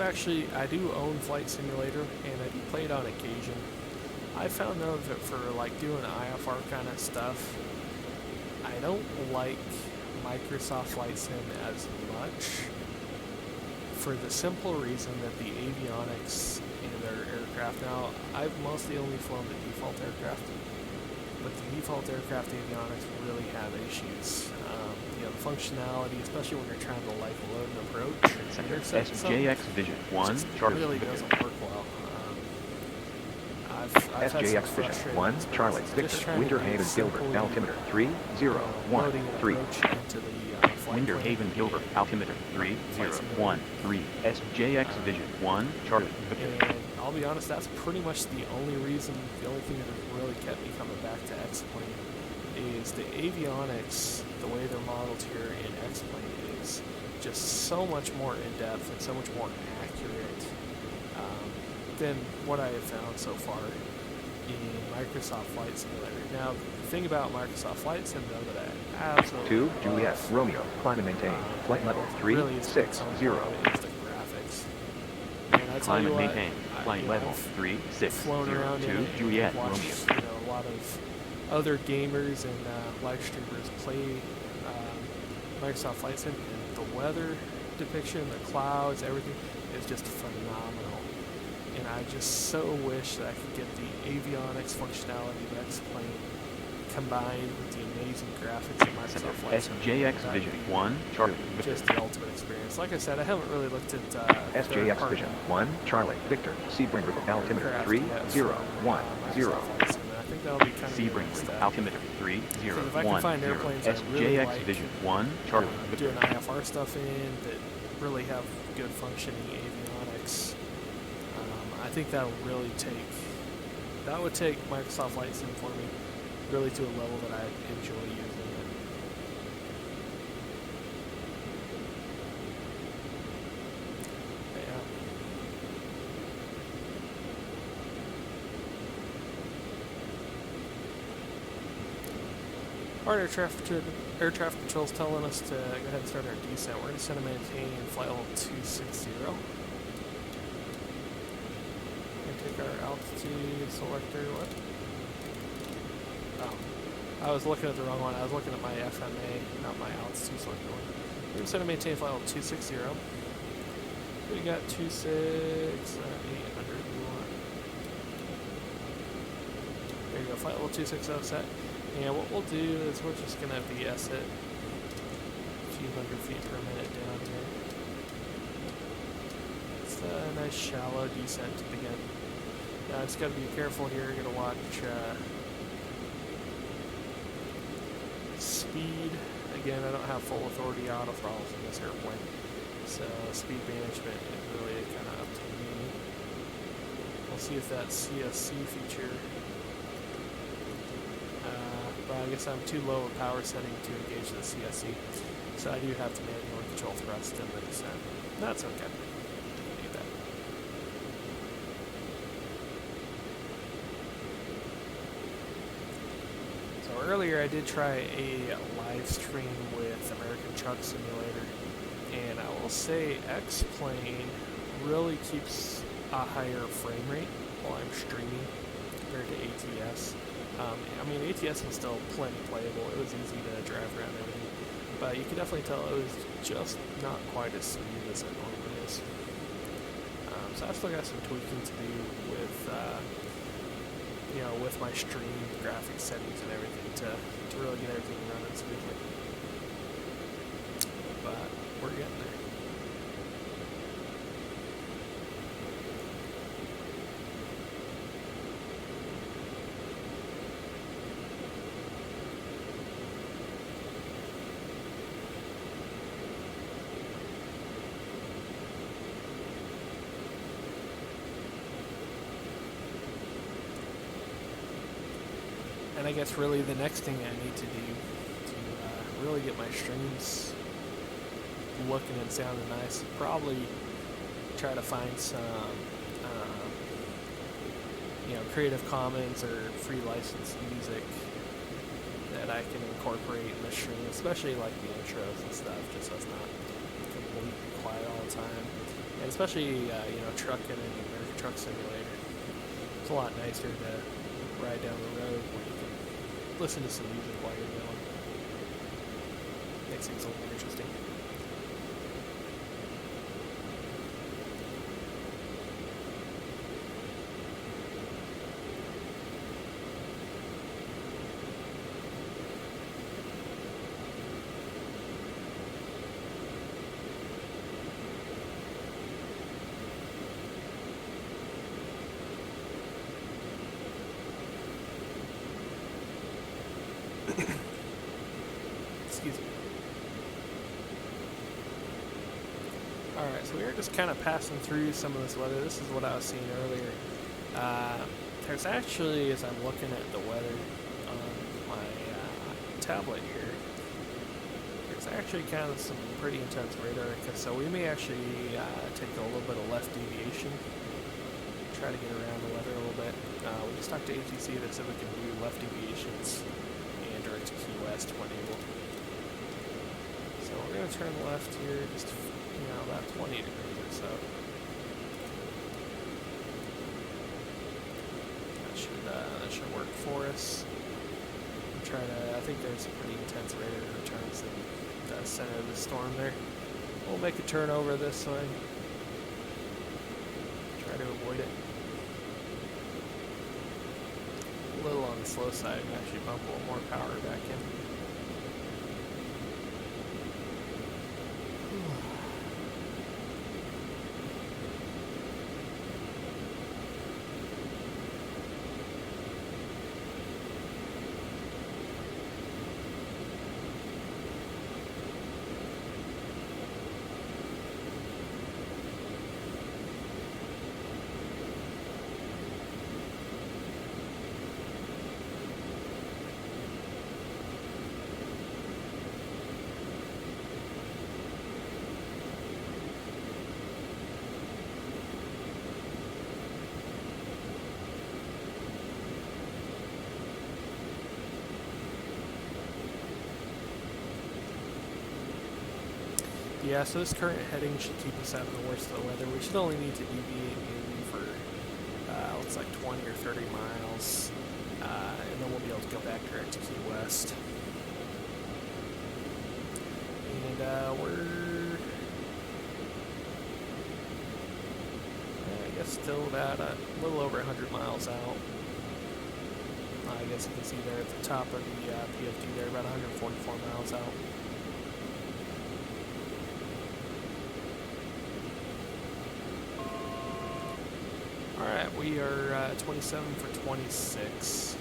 do own Flight Simulator, and I do play it on occasion. I found though that for like doing IFR kind of stuff, I don't like Microsoft Flight Sim as much, for the simple reason that the avionics in their aircraft, now I've mostly only flown the default aircraft, but the default aircraft avionics really have issues. You know, the functionality, especially when you're trying to like load and approach, Center intercept SJX something, Vision 1, just Charlie really Victor. doesn't work well. I've had some SJX Vision frustrating 1, Charlie experiences just Victor, trying to Winter do Haven Gilbert, simply, altimeter loading and 3013. approach into the flight Winter plan. Haven Gilbert, altimeter 3013. SJX Vision 1, Charlie Victor. And I'll be honest, that's pretty much the only thing that has really kept me coming back to X-Plane is the avionics, the way they're modeled here in X-Plane is just so much more in-depth and so much more accurate than what I have found so far in Microsoft Flight Simulator. Now, the thing about Microsoft Flight Sim, though, that I absolutely 2, love, Juliet, Romeo, climb and maintain, flight level really is 360. is the graphics. And I tell Climb you and what, maintain, flight level I've flown around in 360. it, 2, Juliet, watched, Romeo. you know, a lot of other gamers and live streamers play Microsoft Flight Sim, and the weather depiction, the clouds, everything is just phenomenal. And I just so wish that I could get the avionics functionality of X-Plane combined with the amazing graphics of Center Microsoft Flight Sim. SJX That Vision would be 1, Charlie Victor. just the ultimate experience. Like I said, I haven't really looked at SJX Vision 1, Charlie Victor, Sebring River, altimeter 3010. I think that'll be kind of Sebring neat stuff. altimeter Because if I can find 3010. airplanes I really SJX like, Vision 1, Charlie Victor. doing IFR stuff in that really have good functioning avionics, I think that would take Microsoft Flight Sim for me really to a level that I enjoy using it. Yeah. Our air traffic control is telling us to go ahead and start our descent. We're going to send a maintain flight level 260. Take our altitude selector. What? Oh, I was looking at the wrong one. I was looking at my FMA, not my altitude selector one. We're going to set a maintain flight level 260. We got 26, 800 we want. There you go, flight level 260 set. And what we'll do is we're just going to VS it a few hundred feet per minute down here. It's a nice shallow descent to begin. Now I just got to be careful here. Got to watch speed. Again, I don't have full authority auto throttles in this airplane, so speed management is really kind of up to me. We'll see if that CSC feature. But I guess I'm too low a power setting to engage the CSC, so I do have to manually control thrust in the descent. That's okay. Need that. So earlier I did try a live stream with American Truck Simulator, and I will say X-Plane really keeps a higher frame rate while I'm streaming compared to ATS. I mean, ATS was still plenty playable. It was easy to drive around and everything, but you could definitely tell it was just not quite as smooth as it normally is. So I still got some tweaking to do with, with my stream graphics settings and everything to really get everything running smoothly. But we're getting there. And I guess really the next thing I need to do to really get my streams looking and sounding nice, probably try to find some, Creative Commons or free licensed music that I can incorporate in the stream, especially like the intros and stuff, just so it's not completely quiet all the time. And especially, trucking in the American Truck Simulator. It's a lot nicer to ride down the road where you can listen to some music while you're going. Makes things a little more interesting. Excuse me. Alright, so we were just kind of passing through some of this weather. This is what I was seeing earlier. There's actually, as I'm looking at the weather on my tablet here, there's actually kind of some pretty intense radar. So we may actually take a little bit of left deviation, try to get around the weather a little bit. We just talked to ATC that said we can do left deviations and direct to Key West when able. So we're going to turn left here, just about 20 degrees or so. That should work for us. I think there's a pretty intense radar returns in the center of the storm there. We'll make a turn over this way. Try to avoid it. A little on the slow side and actually bump a little more power back in. Yeah, so this current heading should keep us out of the worst of the weather. We should only need to deviate maybe for, looks like 20 or 30 miles, and then we'll be able to go back direct to Key West. And we're, I guess, still about a little over 100 miles out. I guess you can see there at the top of the PFD there, about 144 miles out. Alright, we are 27 for 26.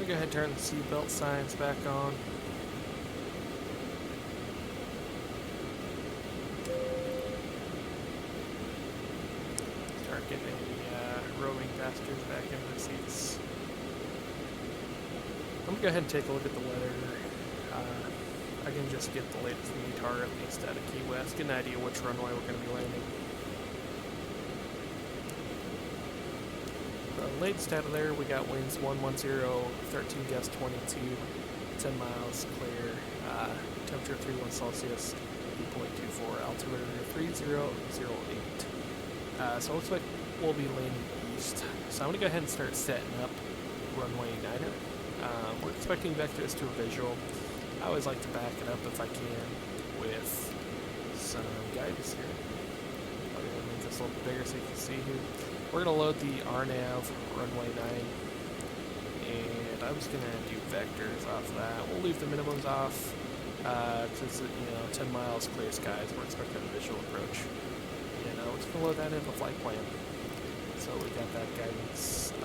Go ahead and turn the seatbelt signs back on. Start getting any roving passengers back into the seats. I'm going to go ahead and take a look at the weather. I can just get the latest METAR, at least out of Key West, get an idea which runway we're going to be landing. The latest out of there, we got winds 110, 13 gust 22, 10 miles clear, temperature 31 Celsius, 8.24, altimeter 3008. So it looks like we'll be landing east. So I'm going to go ahead and start setting up runway 9er. We're expecting vectors to a visual. I always like to back it up if I can with some guidance here. I'm going to make this a little bigger so you can see here. We're going to load the RNAV runway 9, and I'm just going to do vectors off of that. We'll leave the minimums off, because, 10 miles clear skies, we're expecting a visual approach. And we're just going to load that into the flight plan. So we got that guidance.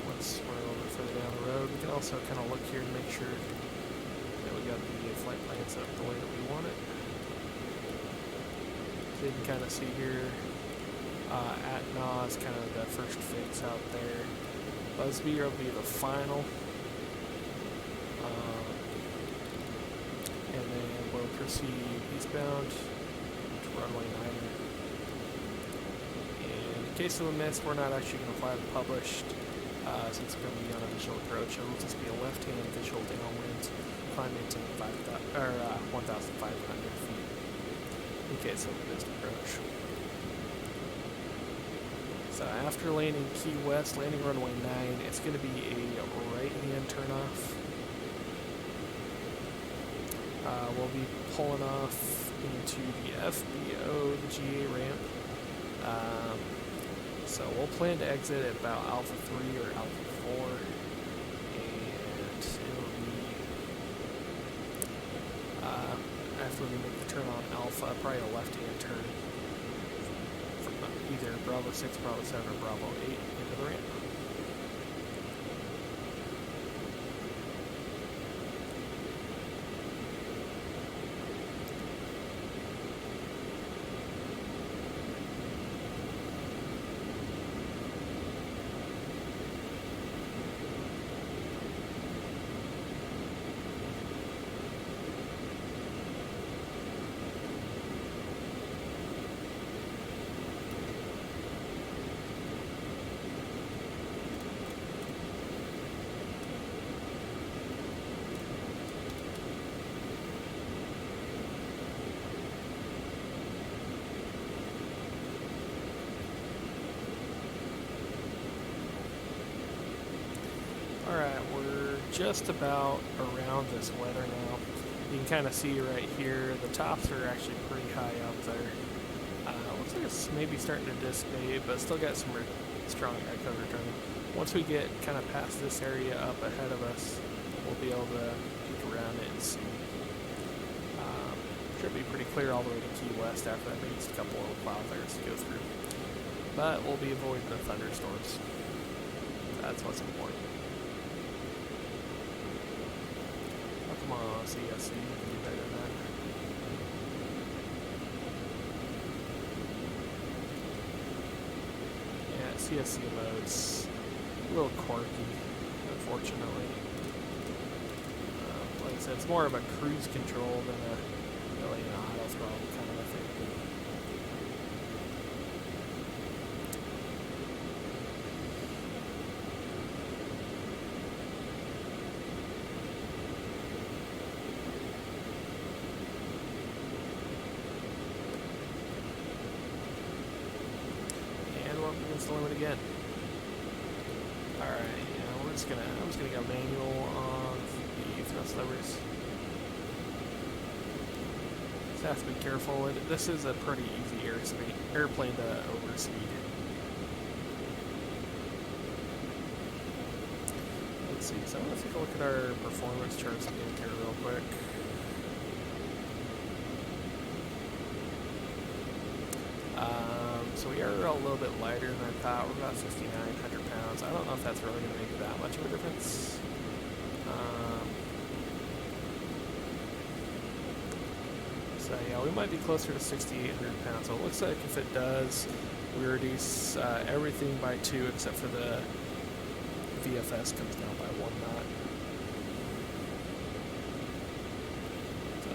Once we're a little bit further down the road, we can also kind of look here and make sure that we got the flight plan set up the way that we want it. So you can kind of see here, at NA is kind of the first fix out there. Busby will be the final. And then we'll proceed eastbound to runway 9er. And in case of a miss, we're not actually going to fly the published, since it's going to be on a visual approach. It will just be a left-hand visual downwind, climbing to 1,500 feet in case of a missed approach. So after landing Key West, landing runway 9, it's going to be a right-hand turnoff. We'll be pulling off into the FBO, the GA ramp. So we'll plan to exit at about Alpha 3 or Alpha 4, and it'll be, after we make the turn on Alpha, probably a left-hand turn from either Bravo 6, Bravo 7, or Bravo 8 into the ramp. Alright, we're just about around this weather now. You can kind of see right here, the tops are actually pretty high up there. Looks like it's maybe starting to dissipate, but still got some strong echoes returning. Once we get kind of past this area up ahead of us, we'll be able to peek around it and see. Should be pretty clear all the way to Key West after that, maybe just a couple little cloud layers to go through. But we'll be avoiding the thunderstorms. That's what's important. Come on, CSC, you can do better than that. CSC mode's a little quirky, unfortunately. Like I said, it's more of a cruise control than a really an auto throttle kind of a thing. And we're up against the limit again. Alright, I'm just gonna go manual on the thrust levers. Just have to be careful. This is a pretty easy airplane to overspeed. Let's see, so I'm gonna take a look at our performance charts again here real quick. So we are a little bit lighter than I thought. We're about 5,900 pounds. I don't know if that's really going to make that much of a difference. So yeah, we might be closer to 6,800 pounds. So it looks like if it does, we reduce everything by 2 except for the VFS comes down by 1 knot. So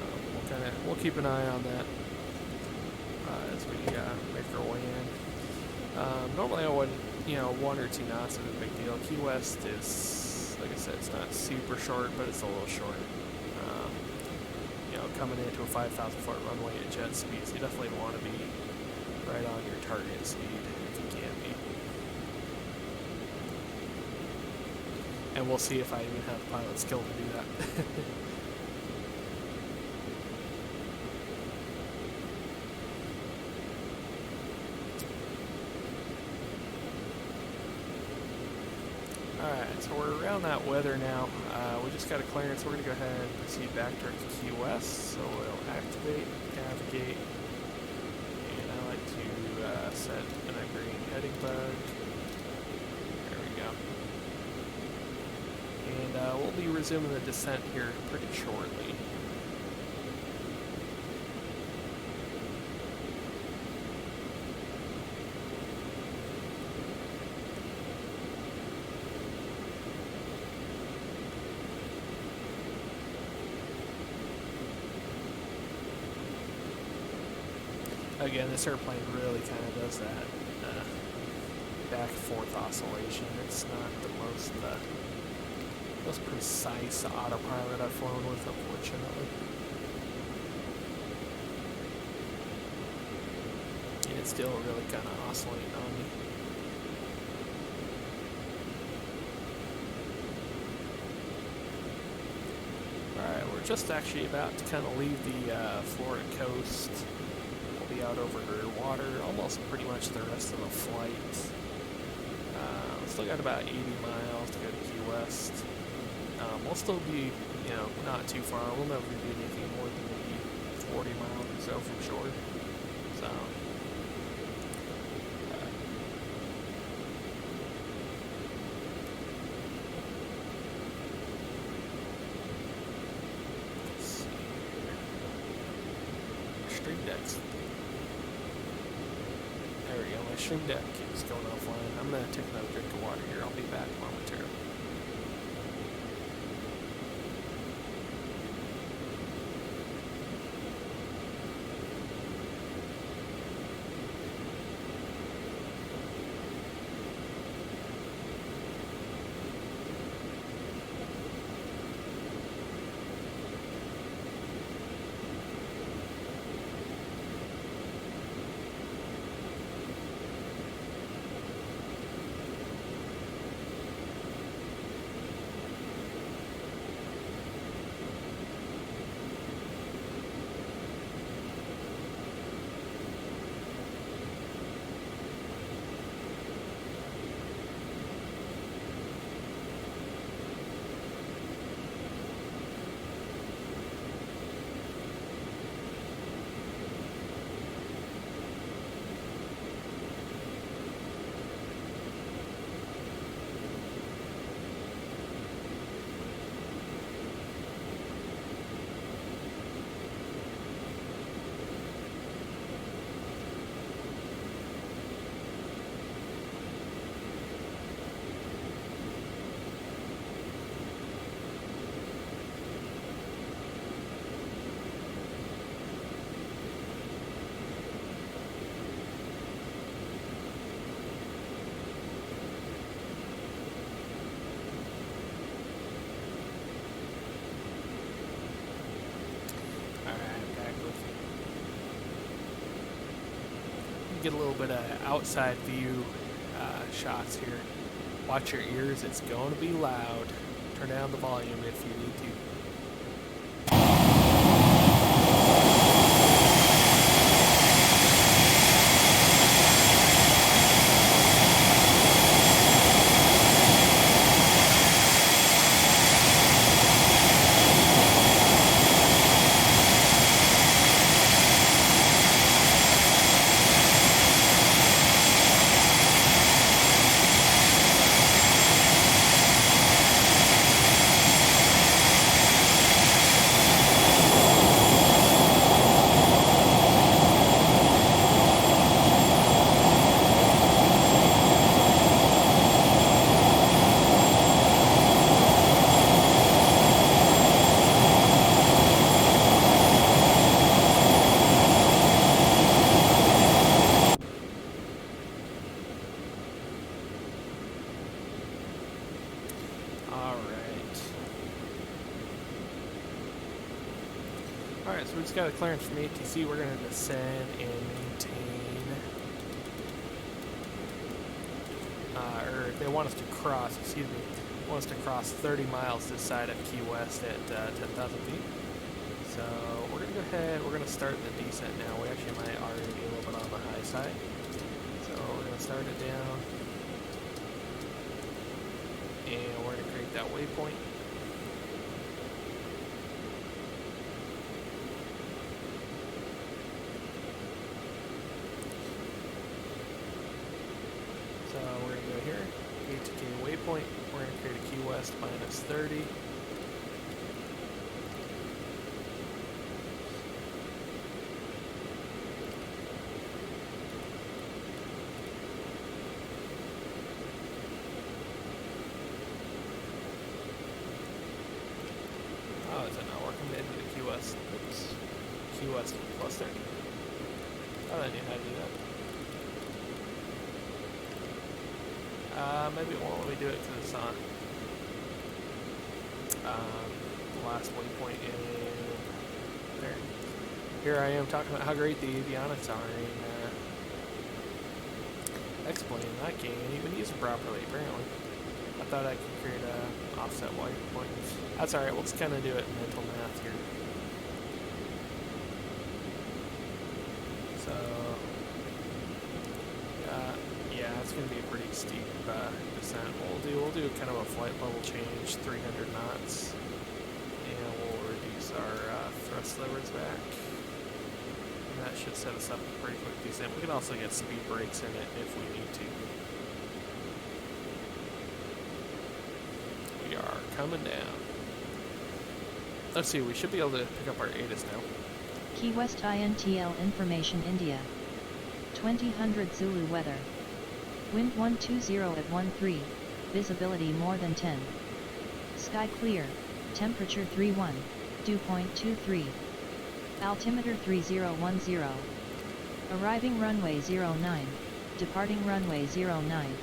we'll keep an eye on that as we make our way in. Normally I wouldn't, 1 or 2 knots is a big deal. Key West is, like I said, it's not super short, but it's a little short. Coming into a 5,000 foot runway at jet speeds, you definitely want to be right on your target speed if you can be. And we'll see if I even have pilot skill to do that. Alright, so we're around that weather now. We just got a clearance. We're going to go ahead and proceed back towards Key West. So we'll activate, navigate, and I like to set an green heading bug. There we go. And we'll be resuming the descent here pretty shortly. Again, this airplane really kind of does that back and forth oscillation. It's not the most precise autopilot I've flown with, unfortunately. And it's still really kind of oscillating on me. Alright, we're just actually about to kind of leave the Florida coast. Out over her water, almost pretty much the rest of the flight. Still got about 80 miles to go to Key West. We'll still be, not too far. We'll never be anything more than maybe 40 miles or so from shore. So, let's see here. Stream decks. There we go, my stream deck is going offline. I'm going to take another drink of water here. I'll be back momentarily. get a little bit of outside view shots here. Watch your ears, it's going to be loud. Turn down the volume if you need to. Alright, so we just got a clearance from ATC. We're going to descend and maintain, or they want us to cross, excuse me, want us to cross 30 miles this side of Key West at 10,000 feet. So we're going to go ahead, we're going to start the descent now. We actually might already be a little bit on the high side. So we're going to start it down, and we're going to create that waypoint. So we're going to go here, ATK waypoint, we're going to create a Key West minus 30. Oh, is it not working? Maybe the Key West, oops, Key West plus 30. Oh, I knew how to do that. Maybe it won't let me do it because it's on the last waypoint in there. Here I am talking about how great the avionics are in X-Plane, and I can't even use it properly, apparently. I thought I could create a offset waypoint. That's alright, we'll just kind of do it in mental math here. So, yeah, it's going to be a pretty steep descent. We'll do kind of a flight level change, 300 knots, and we'll reduce our thrust levers back. And that should set us up a pretty quick descent. We can also get speed brakes in it if we need to. We are coming down. Let's see, we should be able to pick up our ATIS now. Key West INTL Information India. 2000 Zulu weather. Wind 120 at 13, visibility more than 10. Sky clear, temperature 31, dew point 23. Altimeter 3010. Arriving runway 09, departing runway 09.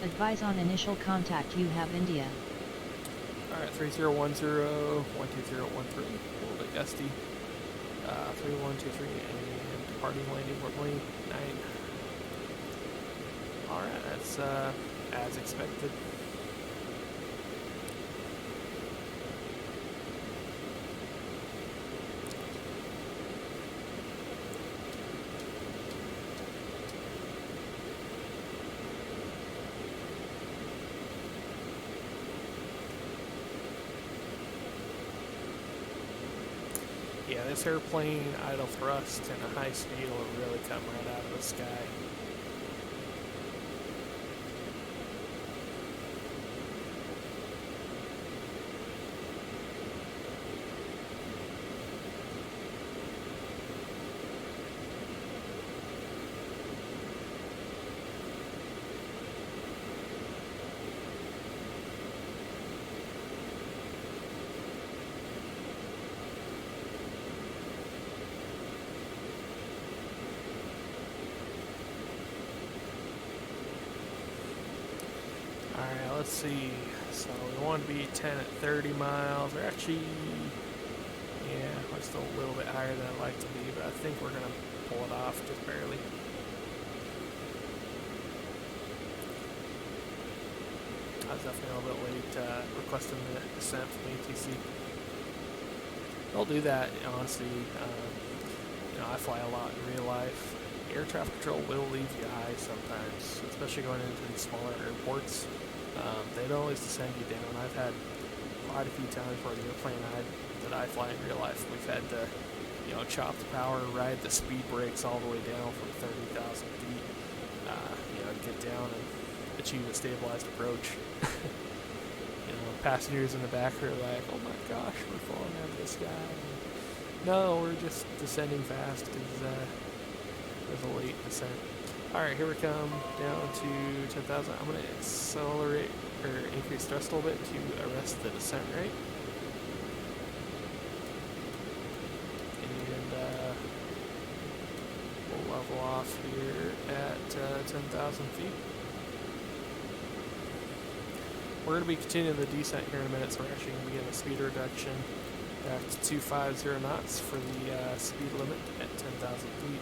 Advise on initial contact, you have India. Alright, 3010, 12013, a little bit gusty. 3123, and departing landing runway 9. Alright, that's as expected. Yeah, this airplane idle thrust and a high speed will really come right out of the sky. Alright, let's see. So we want to be 10 at 30 miles. We're actually, yeah, we're still a little bit higher than I'd like to be, but I think we're going to pull it off just barely. I was definitely a little bit late requesting the descent from ATC. They'll do that, honestly. I fly a lot in real life. Air traffic control will leave you high sometimes, especially going into these smaller airports. They don't always descend you down. I've had quite a few times where the airplane that I fly in real life, we've had to, chop the power, ride the speed brakes all the way down from 30,000 feet, get down and achieve a stabilized approach. Passengers in the back are like, oh my gosh, we're falling out of the sky. No, we're just descending fast because there's a late descent. Alright, here we come down to 10,000. I'm going to accelerate or increase thrust a little bit to arrest the descent rate. And we'll level off here at 10,000 feet. We're going to be continuing the descent here in a minute, so we're actually going to begin a speed reduction back to 250 knots for the speed limit at 10,000 feet.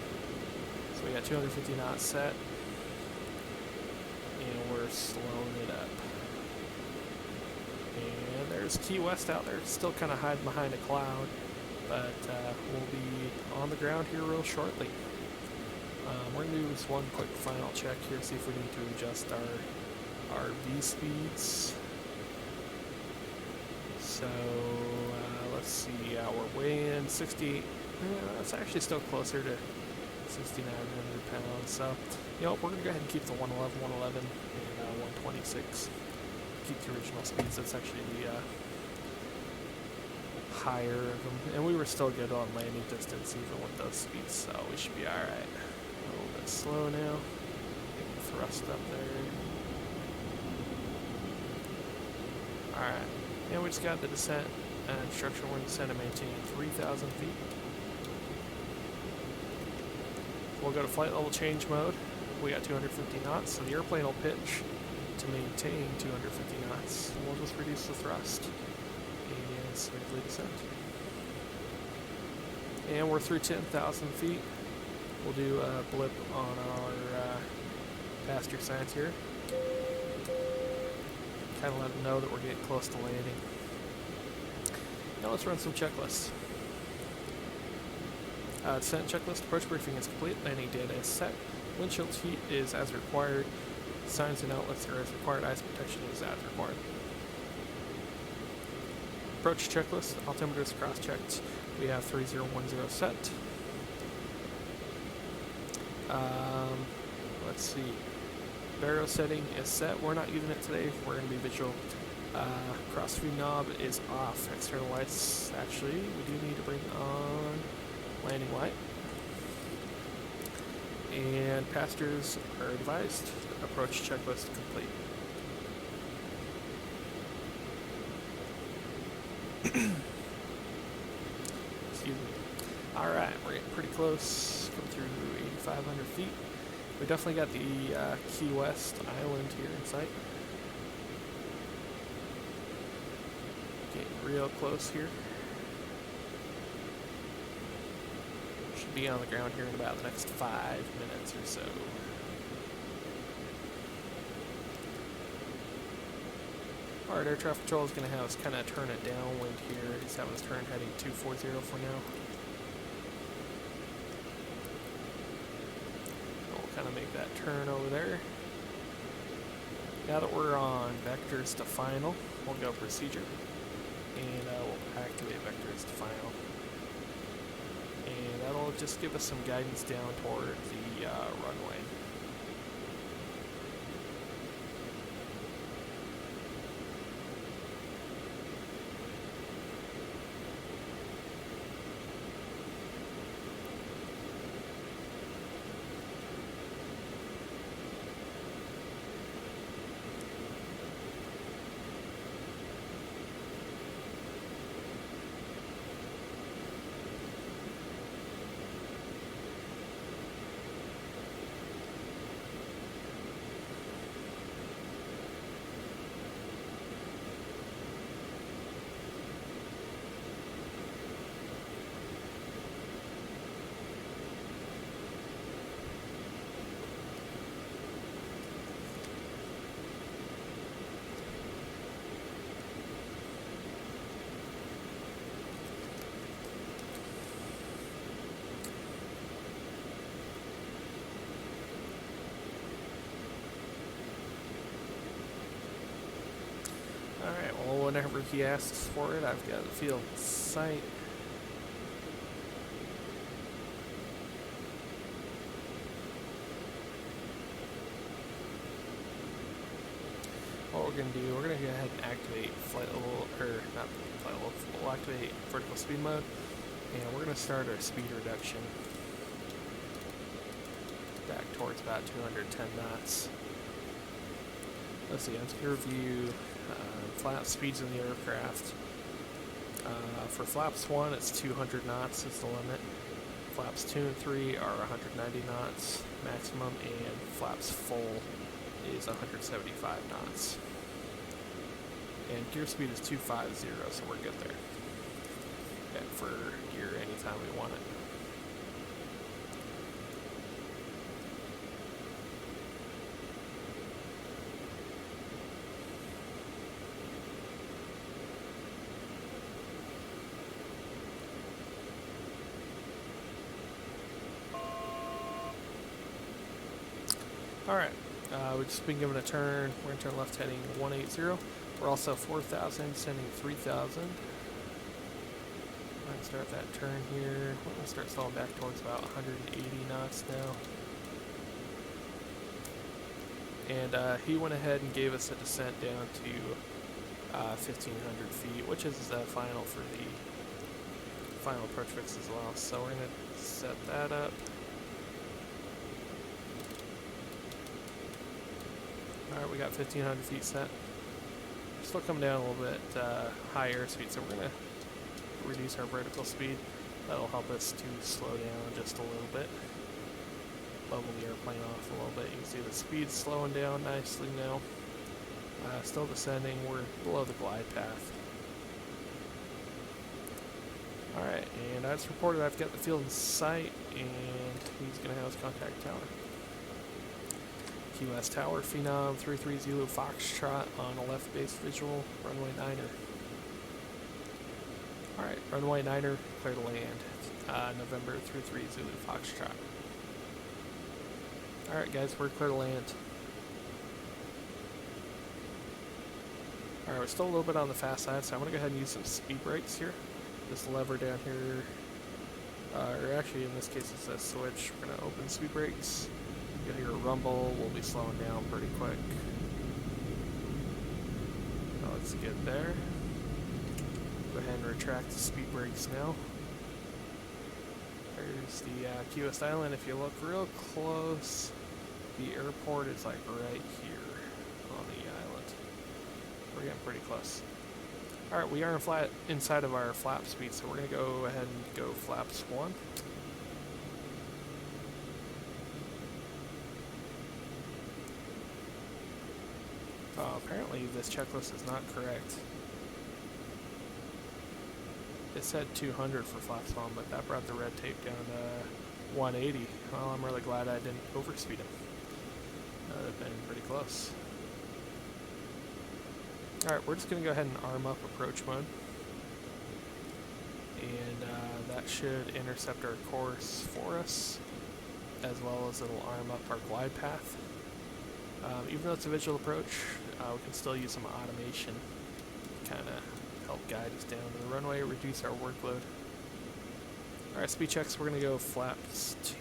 So we got 250 knots set, and we're slowing it up. And there's Key West out there, still kind of hiding behind a cloud, but we'll be on the ground here real shortly. We're going to do this one quick final check here, see if we need to adjust our V speeds. So let's see, we're weighing 60. It's actually still closer to 6,900 pounds. So, we're going to go ahead and keep the 111, and 126. Keep the original speeds. That's actually the higher of them. And we were still good on landing distance even with those speeds, so we should be alright. A little bit slow now. Get the thrust up there. Alright, and we just got the descent instruction. We're going to descend and maintain 3,000 feet. We'll go to flight level change mode. We got 250 knots, so the airplane will pitch to maintain 250 knots. And we'll just reduce the thrust and smoothly descend. And we're through 10,000 feet. We'll do a blip on our passenger signs here. Kind of let them know that we're getting close to landing. Now let's run some checklists. Descent checklist, approach briefing is complete, landing data is set, windshield heat is as required, signs and outlets are as required, ice protection is as required. Approach checklist, altimeter is cross-checked, we have 3010 set. Let's see. Baro setting is set. We're not using it today. We're going to be visual. Cross-feed knob is off. External lights, actually, we do need to bring on landing light. And passengers are advised. Approach checklist complete. Excuse me. Alright, we're getting pretty close. Come through 8,500 feet. We definitely got the Key West Island here in sight. Getting real close here. Should be on the ground here in about the next 5 minutes or so. Alright, air traffic control is going to have us kind of turn it downwind here. He's having us turn heading 240 for now. Kind of make that turn over there. Now that we're on vectors to final, we'll go procedure, and we'll activate vectors to final, and that'll just give us some guidance down toward the runway. whenever he asks for it. I've got the field in sight. What we're going to do, we're going to go ahead and activate flight level, or not flight level, we'll activate vertical speed mode, and we're going to start our speed reduction back towards about 210 knots. Let's see, I'm just going to review flap speeds in the aircraft. For flaps 1, it's 200 knots is the limit. Flaps 2 and 3 are 190 knots maximum, and flaps full is 175 knots. And gear speed is 250, so we're good there. And for gear anytime we want it. Alright, we've just been given a turn. We're going to turn left heading 180. We're also 4,000, sending 3,000. I'm going to start that turn here. We're going to start slowing back towards about 180 knots now. And he went ahead and gave us a descent down to 1,500 feet, which is the final for the final approach fix as well. So we're going to set that up. Alright, we got 1,500 feet set. Still coming down a little bit high airspeed, so we're going to reduce our vertical speed. That'll help us to slow down just a little bit. Level the airplane off a little bit. You can see the speed's slowing down nicely now. Still descending, we're below the glide path. Alright, and as reported, I've got the field in sight, and he's going to have his contact tower. QS Tower, Phenom 33 Zulu Foxtrot on a left base visual, runway 9er. Alright, runway 9er, clear to land. November 33 Zulu Foxtrot. Alright guys, we're clear to land. Alright, we're still a little bit on the fast side, so I'm going to go ahead and use some speed brakes here. This lever down here, or actually in this case it's a switch. We're going to open speed brakes. You'll hear a rumble, we'll be slowing down pretty quick. So let's get there. Go ahead and retract the speed brakes now. There's the QS Island. If you look real close, the airport is like right here on the island. We're getting pretty close. Alright, we are inside of our flap speed, so we're going to go ahead and go flaps 1. Apparently this checklist is not correct. It said 200 for flaps 1, but that brought the red tape down to 180. Well, I'm really glad I didn't overspeed him. That would have been pretty close. Alright, we're just going to go ahead and arm up approach mode. And that should intercept our course for us, as well as it'll arm up our glide path. Even though it's a visual approach, we can still use some automation to kind of help guide us down to the runway, reduce our workload. Alright, speed checks, we're going to go flaps 2.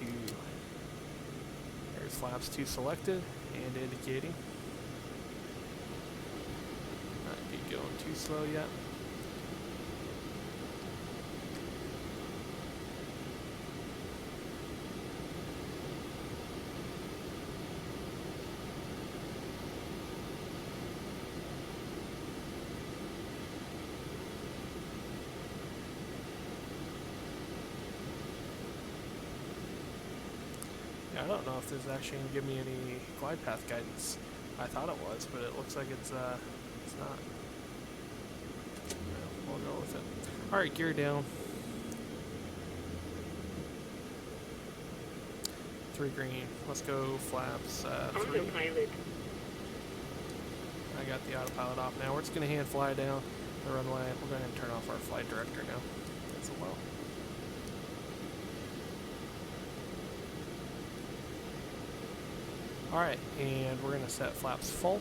There's flaps 2 selected and indicating. Not be going too slow yet. I don't know if this is actually going to give me any glide path guidance. I thought it was, but it looks like it's not. We'll go with it. Alright, gear down. 3 green. Let's go flaps 3. Autopilot. I got the autopilot off now. We're just going to hand fly down the runway. We're going to turn off our flight director now. That's a low. Alright, and we're going to set flaps full.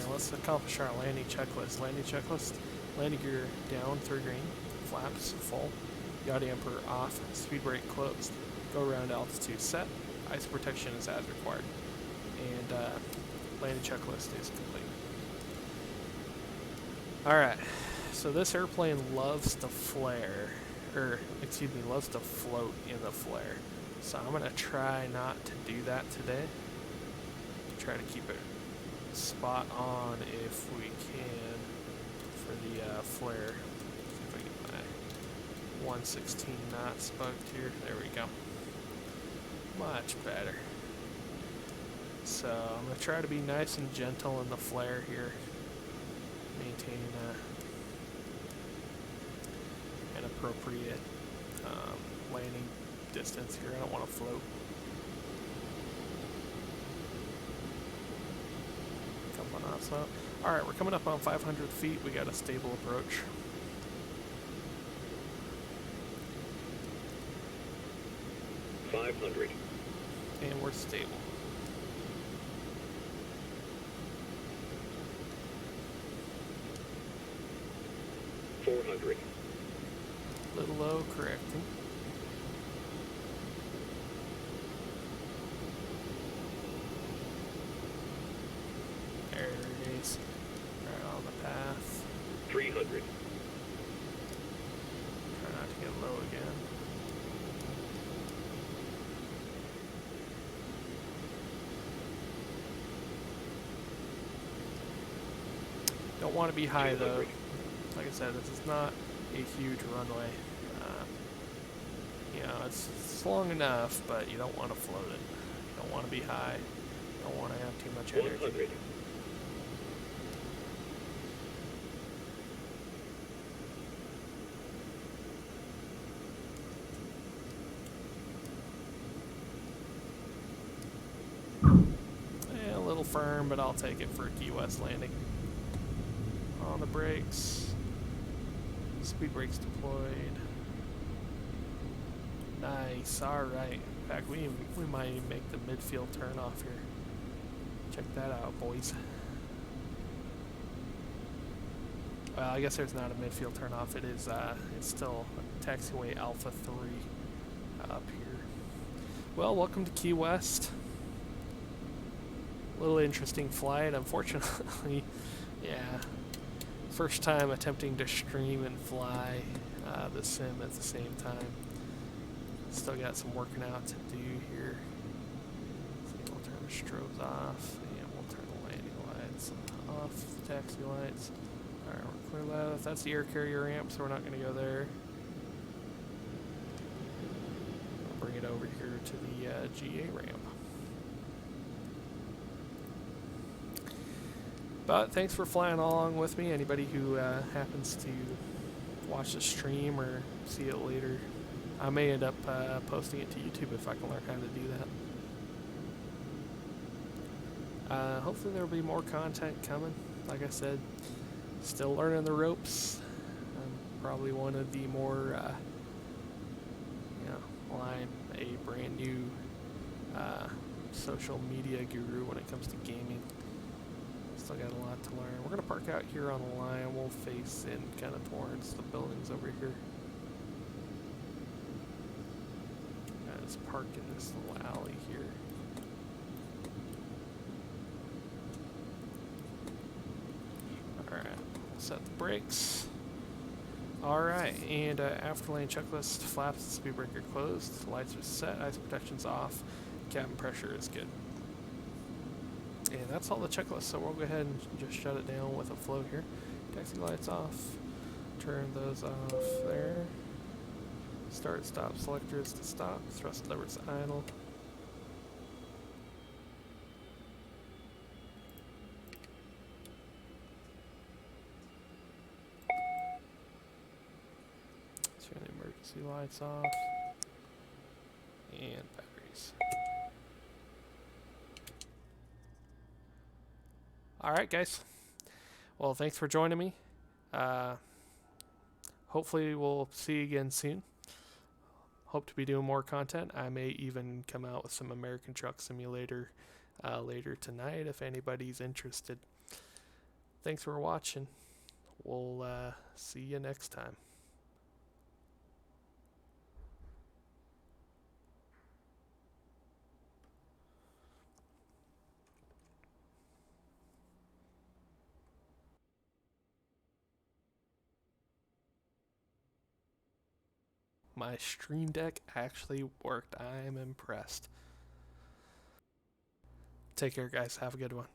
let's accomplish our landing checklist. Landing checklist, landing gear down, third green, flaps full, yaw damper off, speed brake closed, go around altitude set, ice protection is as required, and landing checklist is complete. Alright, so this airplane loves to flare, loves to float in the flare. So I'm going to try not to do that today. Try to keep it spot on if we can for the flare. See if I get my 116 knots bugged here. There we go. Much better. So I'm going to try to be nice and gentle in the flare here. Maintaining an appropriate landing distance here. I don't want to float. Couple knots up. Alright, we're coming up on 500 feet. We got a stable approach. And we're stable. Little low, correcting. There it is. Right on the path. 300. Try not to get low again. Don't want to be high though. Like I said, this is not a huge runway. You know, it's long enough, but you don't want to float it. You don't want to be high. You don't want to have too much energy. 100. A little firm, but I'll take it for a Key West landing. On the brakes. Speed brakes deployed. Nice, alright. In fact, we might even make the midfield turn off here. Check that out, boys. Well, I guess there's not a midfield turn off. It is, it's still taxiway Alpha 3 up here. Well, welcome to Key West. Little interesting flight, unfortunately. Yeah. First time attempting to stream and fly the sim at the same time. Still got some working out to do here. So we'll turn the strobes off, and we'll turn the landing lights off, the taxi lights. Alright, we're clear left. That's the air carrier ramp, so we're not going to go there. I'll bring it over here to the GA ramp. But thanks for flying along with me. Anybody who happens to watch the stream or see it later, I may end up posting it to YouTube if I can learn how to do that. Hopefully there will be more content coming. Like I said, still learning the ropes. I'm probably one of the more, well, I'm a brand new social media guru when it comes to gaming. Still got a lot to learn. We're going to park out here on the line. We'll face in kind of towards the buildings over here. Just park in this little alley here. Alright, we'll set the brakes. Alright, and after lane checklist, flaps and speed breaker closed, lights are set, ice protection's off, cabin pressure is good. And that's all the checklist, so we'll go ahead and just shut it down with a flow here. Taxi lights off, turn those off there. Start, stop, selectors to stop, thrust levers idle. Turn the emergency lights off. And batteries. Alright guys, well thanks for joining me. Hopefully we'll see you again soon. Hope to be doing more content. I may even come out with some American Truck Simulator later tonight if anybody's interested. thanks for watching. We'll see you next time. My Stream Deck actually worked. I am impressed. Take care, guys. Have a good one.